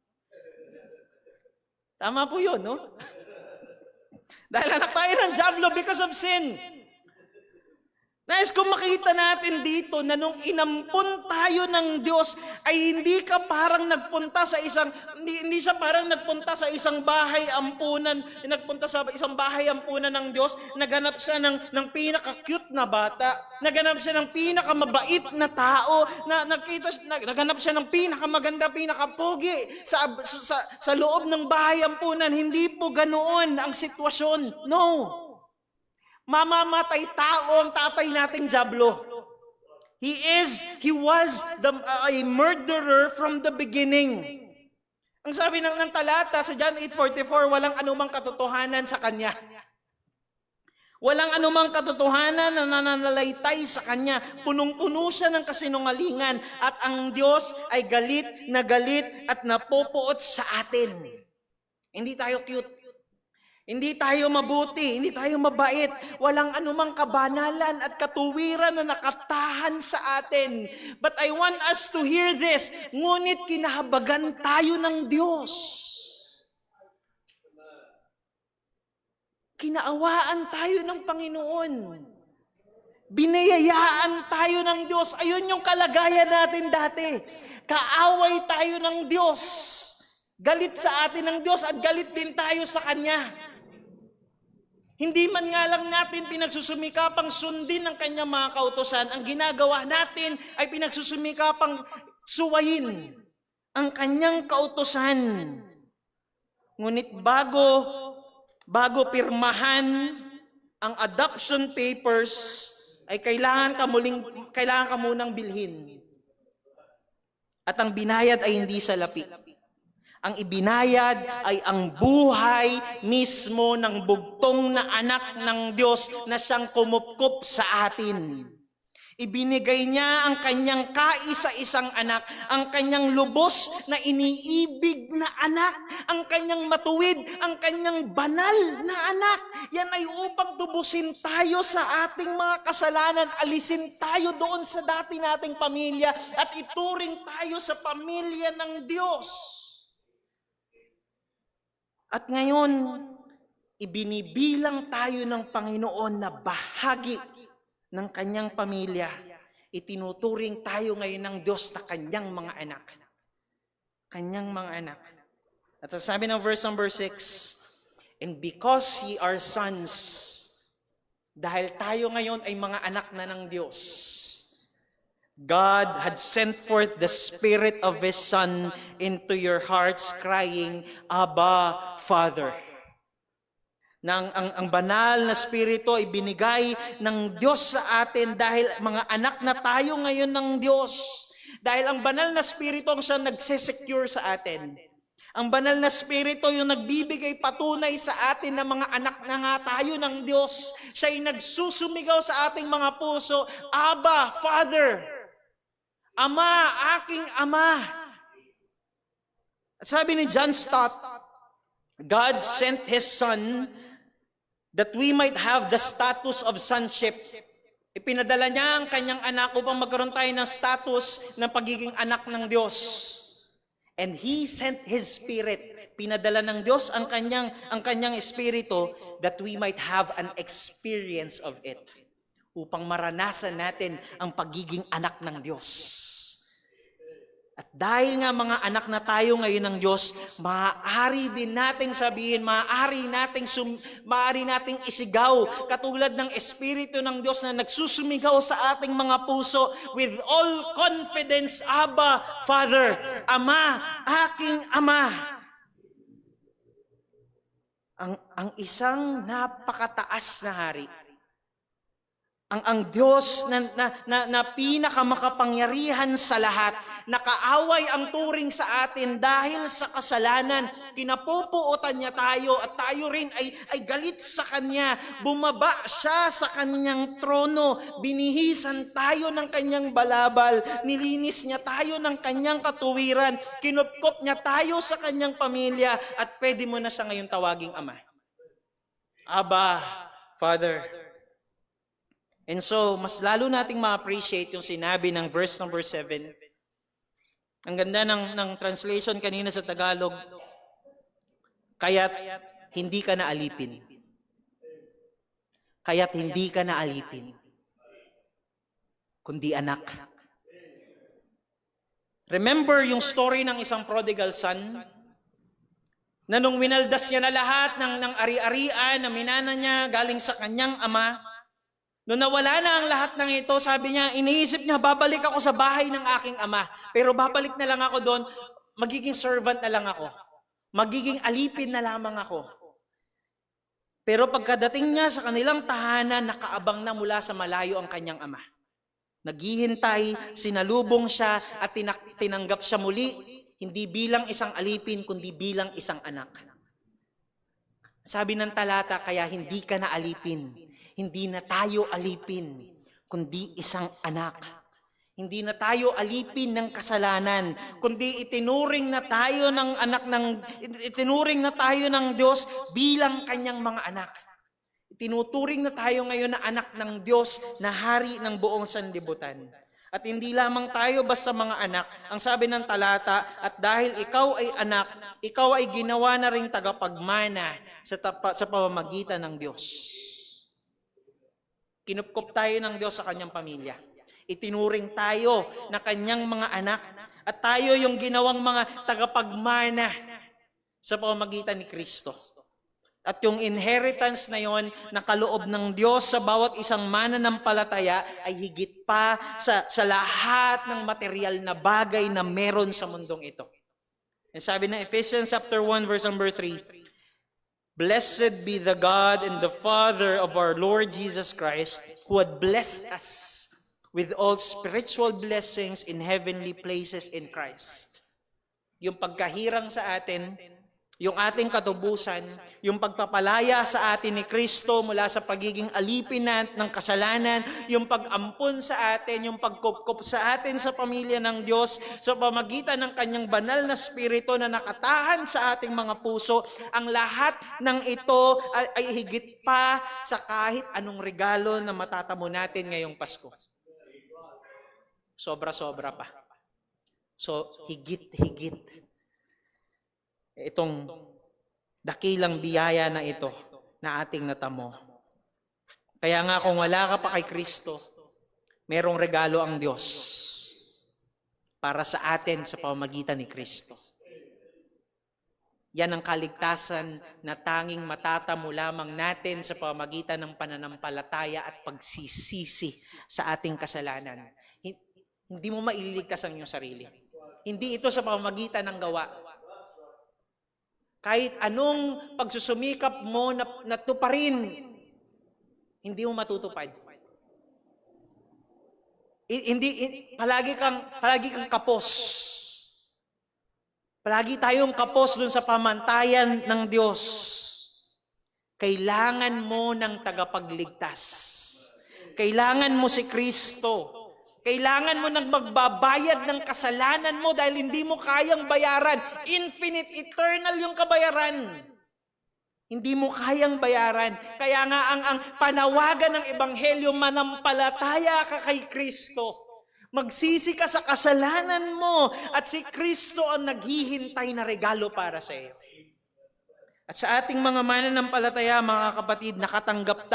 Tama po yun, no? Dahil anak tayo ng Diablo because of sin. Nais kung makita natin dito na nung inampun tayo ng Diyos ay hindi ka parang nagpunta sa hindi siya parang nagpunta sa isang bahay ampunan, nagpunta sa isang bahay ampunan ng Diyos, naganap siya ng pinaka-cute na bata, naganap siya ng pinaka-mabait na tao, naganap siya ng pinaka-maganda, pinaka-pogi sa loob ng bahay ampunan. Hindi po ganoon ang sitwasyon. No. Mamamatay tao ang tatay nating Diablo. He was a murderer from the beginning. Ang sabi ng talata sa John 8:44, walang anumang katotohanan sa kanya. Walang anumang katotohanan na nananalaytay sa kanya. Punong-puno siya ng kasinungalingan at ang Diyos ay galit at napupuot sa atin. Hindi tayo cute. Hindi tayo mabuti, hindi tayo mabait. Walang anumang kabanalan at katuwiran na nakatahan sa atin. But I want us to hear this. Ngunit kinahabagan tayo ng Diyos. Kinaawaan tayo ng Panginoon. Biniyayaan tayo ng Diyos. Ayun yung kalagayan natin dati. Kaaway tayo ng Diyos. Galit sa atin ng Diyos at galit din tayo sa Kanya. Hindi man nga lang natin pinagsusumikapang sundin ang Kanyang mga kautusan, ang ginagawa natin ay pinagsusumikapang suwayin ang Kanyang kautusan. Ngunit bago pirmahan ang adoption papers, ay kailangan ka munang bilhin. At ang binayad ay hindi salapi. Ang ibinayad ay ang buhay mismo ng bugtong na anak ng Diyos na siyang kumupkup sa atin. Ibinigay niya ang kanyang kaisa-isang anak, ang kanyang lubos na iniibig na anak, ang kanyang matuwid, ang kanyang banal na anak. Yan ay upang tubusin tayo sa ating mga kasalanan, alisin tayo doon sa dati nating pamilya at ituring tayo sa pamilya ng Diyos. At ngayon, ibinibilang tayo ng Panginoon na bahagi ng kanyang pamilya. Itinuturing tayo ngayon ng Diyos na kanyang mga anak. Kanyang mga anak. At sabi ng verse number 6, and because ye are sons, dahil tayo ngayon ay mga anak na ng Diyos, God had sent forth the Spirit of His Son into your hearts, crying, Abba, Father. Na ang banal na Espiritu ay binigay ng Diyos sa atin dahil mga anak na tayo ngayon ng Diyos. Dahil ang banal na Espiritu ang siyang nagsesecure sa atin. Ang banal na Espiritu yung nagbibigay patunay sa atin na mga anak na nga tayo ng Diyos. Siya ay nagsusumigaw sa ating mga puso, Abba, Father. Ama, aking Ama. At sabi ni John Stott, God sent His Son that we might have the status of sonship. Ipinadala niya ang kanyang anak upang magkaroon tayo ng status ng pagiging anak ng Diyos. And He sent His Spirit. Pinadala ng Diyos ang kanyang Espiritu that we might have an experience of it. Upang maranasan natin ang pagiging anak ng Diyos. At dahil nga mga anak na tayo ngayon ng Diyos, maaari din nating sabihin, maaari nating isigaw, katulad ng Espiritu ng Diyos na nagsusumigaw sa ating mga puso with all confidence, Abba, Father, Ama, aking Ama. Ang isang napakataas na hari, ang Diyos na pinakamakapangyarihan sa lahat, nakaaway ang turing sa atin dahil sa kasalanan. Kinapupuotan niya tayo at tayo rin ay galit sa Kanya. Bumaba siya sa Kanyang trono. Binihisan tayo ng Kanyang balabal. Nilinis niya tayo ng Kanyang katuwiran. Kinupkop niya tayo sa Kanyang pamilya at pwede mo na siya ngayon tawaging Ama. Abba, Father. And so, mas lalo nating ma-appreciate yung sinabi ng verse number 7. Ang ganda ng translation kanina sa Tagalog. Kaya't hindi ka na alipin. kaya't hindi ka na alipin, kundi anak. Remember yung story ng isang prodigal son? Na nung winaldas niya na lahat ng ari-arian na minana niya galing sa kanyang ama, nung nawala na ang lahat ng ito, sabi niya, iniisip niya, babalik ako sa bahay ng aking ama. Pero babalik na lang ako doon, magiging servant na lang ako. Magiging alipin na lamang ako. Pero pagkadating niya sa kanilang tahanan, nakaabang na mula sa malayo ang kanyang ama. Naghihintay, sinalubong siya at tinanggap siya muli, hindi bilang isang alipin, kundi bilang isang anak. Sabi ng talata, kaya hindi ka na alipin. Hindi na tayo alipin, kundi isang anak. Hindi na tayo alipin ng kasalanan, kundi itinuring na tayo ng Diyos bilang kanyang mga anak. Tinuturing na tayo ngayon na anak ng Diyos na hari ng buong sanlibutan. At hindi lamang tayo basta mga anak. Ang sabi ng talata, at dahil ikaw ay anak, ikaw ay ginawa na ring tagapagmana sa pamamagitan ng Diyos. Kinupkop tayo ng Diyos sa kanyang pamilya. Itinuring tayo na kanyang mga anak at tayo yung ginawang mga tagapagmana sa pamamagitan ni Kristo. At yung inheritance na yon na kaloob ng Diyos sa bawat isang mananampalataya ay higit pa sa lahat ng material na bagay na meron sa mundong ito. And sabi ng Ephesians chapter 1 verse number 3, Blessed be the God and the Father of our Lord Jesus Christ, who had blessed us with all spiritual blessings in heavenly places in Christ. Yung pagkahirang sa atin, yung ating katubusan, yung pagpapalaya sa atin ni Kristo mula sa pagiging alipin ng kasalanan, yung pag-ampon sa atin, yung pagkupkup sa atin sa pamilya ng Diyos, sa pamagitan ng kanyang banal na spirito na nakatahan sa ating mga puso, ang lahat ng ito ay higit pa sa kahit anong regalo na matatamo natin ngayong Pasko. Sobra-sobra pa. So, higit-higit. Itong dakilang biyaya na ito na ating natamo. Kaya nga kung wala ka pa kay Kristo, merong regalo ang Diyos para sa atin sa pamamagitan ni Kristo. Yan ang kaligtasan na tanging matatamo lamang natin sa pamamagitan ng pananampalataya at pagsisisi sa ating kasalanan. Hindi mo maililigtas ang iyong sarili. Hindi ito sa pamamagitan ng gawa. Kahit anong pagsusumikap mo na tuparin, hindi mo matutupad. Palagi kang kapos. Palagi tayong kapos dun sa pamantayan ng Diyos. Kailangan mo ng tagapagligtas. Kailangan mo si Kristo. Kailangan mo nang magbabayad ng kasalanan mo dahil hindi mo kayang bayaran. Infinite, eternal yung kabayaran. Hindi mo kayang bayaran. Kaya nga ang panawagan ng Ebanghelyo, manampalataya ka kay Kristo. Magsisi ka sa kasalanan mo at si Kristo ang naghihintay na regalo para sa iyo. At sa ating mga mananampalataya, mga kapatid, nakatanggap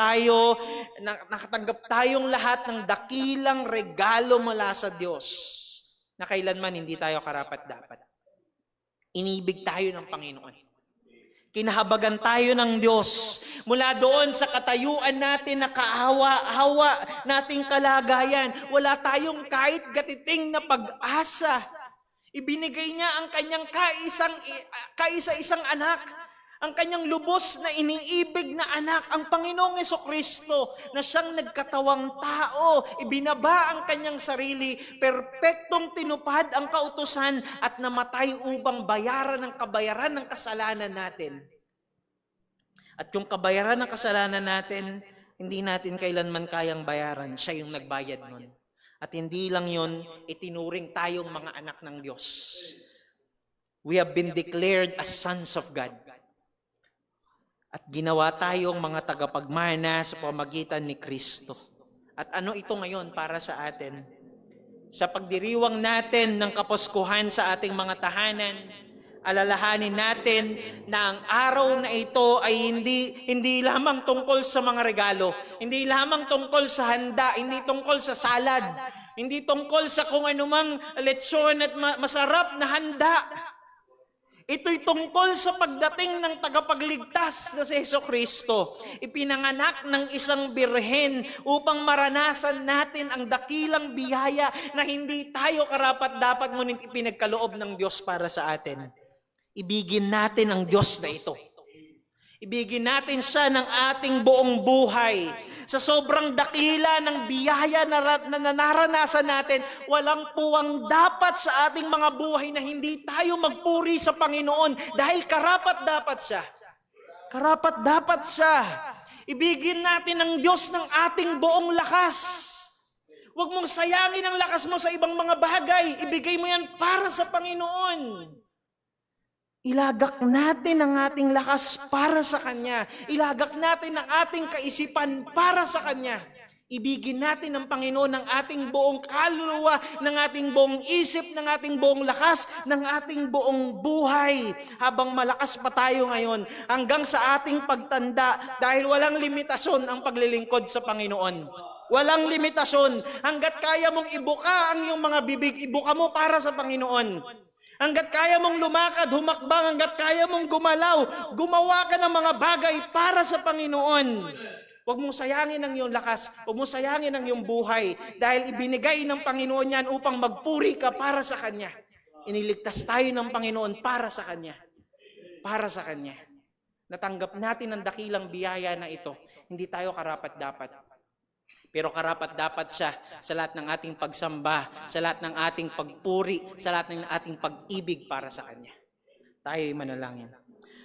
tayong lahat ng dakilang regalo mula sa Diyos na kailanman hindi tayo karapat-dapat. Inibig tayo ng Panginoon. Kinahabagan tayo ng Diyos mula doon sa katayuan natin na kaawa-hawa nating kalagayan. Wala tayong kahit gatiting na pag-asa. Ibinigay niya ang kanyang kaisa-isang anak, ang kanyang lubos na iniibig na anak, ang Panginoong Jesucristo, na siyang nagkatawang tao, ibinaba ang kanyang sarili, perpektong tinupad ang kautusan at namatay upang bayaran ng kabayaran ng kasalanan natin. At yung kabayaran ng kasalanan natin, hindi natin kailanman kayang bayaran, siya yung nagbayad nun. At hindi lang yon, itinuring tayong mga anak ng Diyos. We have been declared as sons of God. At ginawa tayong mga tagapagmana sa pamamagitan ni Kristo. At ano ito ngayon para sa atin? Sa pagdiriwang natin ng Kapaskuhan sa ating mga tahanan, Alalahanin natin na ang araw na ito ay hindi lamang tungkol sa mga regalo, hindi lamang tungkol sa handa, hindi tungkol sa salad, hindi tungkol sa kung anumang lechon at masarap na handa. Ito'y tungkol sa pagdating ng tagapagligtas na si Jesucristo. Ipinanganak ng isang birhen upang maranasan natin ang dakilang biyaya na hindi tayo karapat-dapat ngunit ipinagkaloob ng Diyos para sa atin. Ibigin natin ang Diyos na ito. Ibigin natin siya ng ating buong buhay. Sa sobrang dakila ng biyaya na naranasan natin, walang puwang dapat sa ating mga buhay na hindi tayo magpuri sa Panginoon dahil karapat-dapat siya. Karapat-dapat siya. Ibigin natin ang Diyos ng ating buong lakas. Huwag mong sayangin ang lakas mo sa ibang mga bagay. Ibigay mo yan para sa Panginoon. Ilagak natin ang ating lakas para sa Kanya. Ilagak natin ang ating kaisipan para sa Kanya. Ibigin natin ang Panginoon ng ating buong kaluluwa, ng ating buong isip, ng ating buong lakas, ng ating buong buhay. Habang malakas pa tayo ngayon, hanggang sa ating pagtanda, dahil walang limitasyon ang paglilingkod sa Panginoon. Walang limitasyon. Hanggat kaya mong ibuka ang iyong mga bibig, ibuka mo para sa Panginoon. Hanggat kaya mong lumakad, humakbang, hanggat kaya mong gumalaw, gumawa ka ng mga bagay para sa Panginoon. Huwag mong sayangin ang iyong lakas, huwag mong sayangin ang iyong buhay, dahil ibinigay ng Panginoon yan upang magpuri ka para sa Kanya. Iniligtas tayo ng Panginoon para sa Kanya. Para sa Kanya. Natanggap natin ang dakilang biyaya na ito. Hindi tayo karapat-dapat. Pero karapat-dapat siya sa lahat ng ating pagsamba, sa lahat ng ating pagpuri, sa lahat ng ating pag-ibig para sa Kanya. Tayo'y manalangin.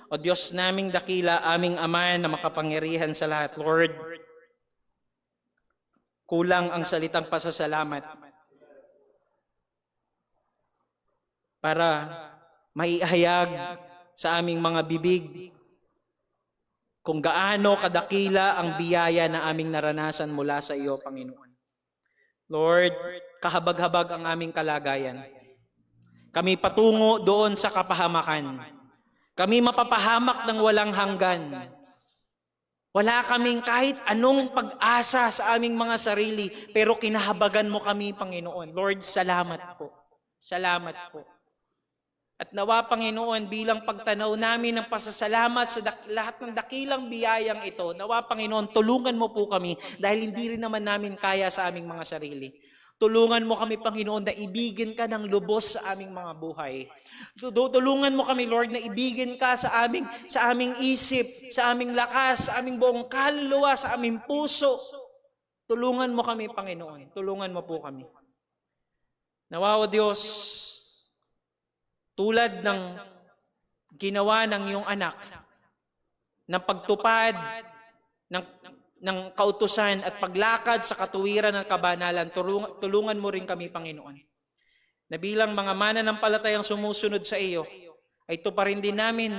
O Diyos naming dakila, aming Ama na makapangyarihan sa lahat, Lord, kulang ang salitang pasasalamat para maihayag sa aming mga bibig kung gaano kadakila ang biyaya na aming naranasan mula sa iyo, Panginoon. Lord, kahabag-habag ang aming kalagayan. Kami patungo doon sa kapahamakan. Kami mapapahamak ng walang hanggan. Wala kaming kahit anong pag-asa sa aming mga sarili, pero kinahabagan mo kami, Panginoon. Lord, salamat po. Salamat po. At nawa, Panginoon, bilang pagtanaw namin ng pasasalamat sa lahat ng dakilang biyayang ito, nawa, Panginoon, tulungan mo po kami dahil hindi rin naman namin kaya sa aming mga sarili. Tulungan mo kami, Panginoon, na ibigin ka ng lubos sa aming mga buhay. Tulungan mo kami, Lord, na ibigin ka sa aming isip, sa aming lakas, sa aming buong kaluluwa, sa aming puso. Tulungan mo kami, Panginoon. Tulungan mo po kami. Nawa, O Diyos, tulad ng ginawa ng iyong anak, ng pagtupad ng kautusan at paglakad sa katuwiran ng kabanalan, tulungan mo rin kami, Panginoon. Na bilang mga mananampalatayang sumusunod sa iyo, ay tuparin din namin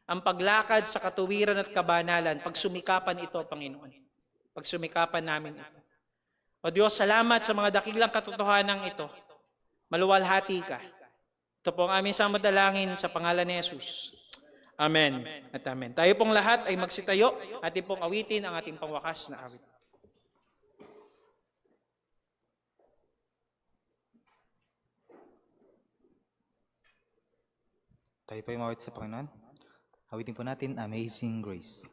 ang paglakad sa katuwiran at kabanalan, pagsumikapan ito, Panginoon. Pagsumikapan namin ito. O Diyos, salamat sa mga dakilang katotohanan ito. Maluwalhati ka. Ito po ang aming samadalangin sa pangalan ni Jesus. Amen at amen. Tayo pong lahat ay magsitayo at pong awitin ang ating pangwakas na awit. Tayo po yung mawit sa Panginoon. Awitin po natin, Amazing Grace.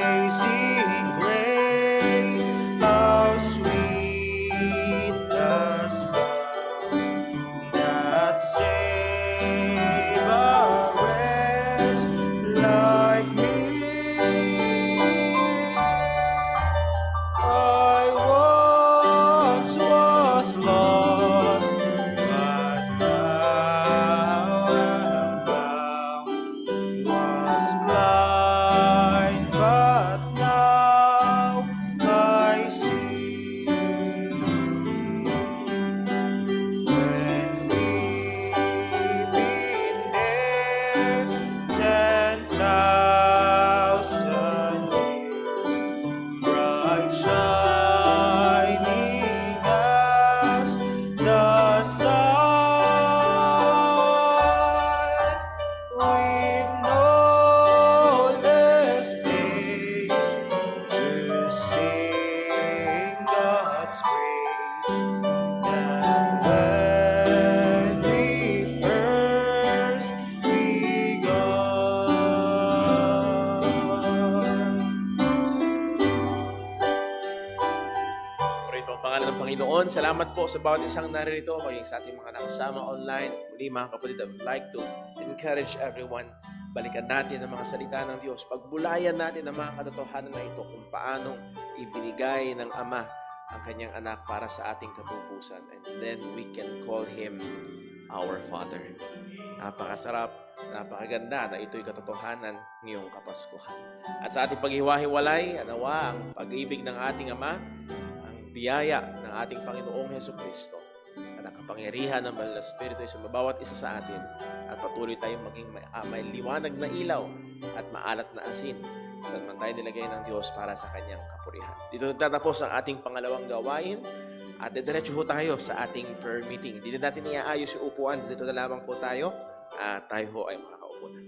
Amazing grace, how sweet the sound that saved a wretch like me. I once was lost, but now am found. Was blind, everyone. Salamat po sa bawat isang naririto, maging sa ating mga nakasama online. Muli mga kapatid, I would like to encourage everyone. Balikan natin ang mga salita ng Diyos. Pagbulayan natin ang mga katotohanan na ito kung paanong ibinigay ng Ama ang kanyang anak para sa ating katubusan. And then we can call Him our Father. Napakasarap, napakaganda na ito'y katotohanan ngayong Kapaskuhan. At sa ating paghiwa-hiwalay, nawa ang pag-ibig ng ating Ama, ang biyaya ng ating Panginoong Hesukristo, at ang kapangyarihan ng Banal na Espiritu ay sumabawat isa sa atin at patuloy tayong maging may liwanag na ilaw at maalat na asin saan man tayo nilagay ng Diyos para sa kanyang kapurihan. Dito tatapos ang ating pangalawang gawain at diretso ho tayo sa ating prayer meeting. Dito natin iaayos yung upuan. Dito na lamang po tayo at tayo ho ay makakaupo na.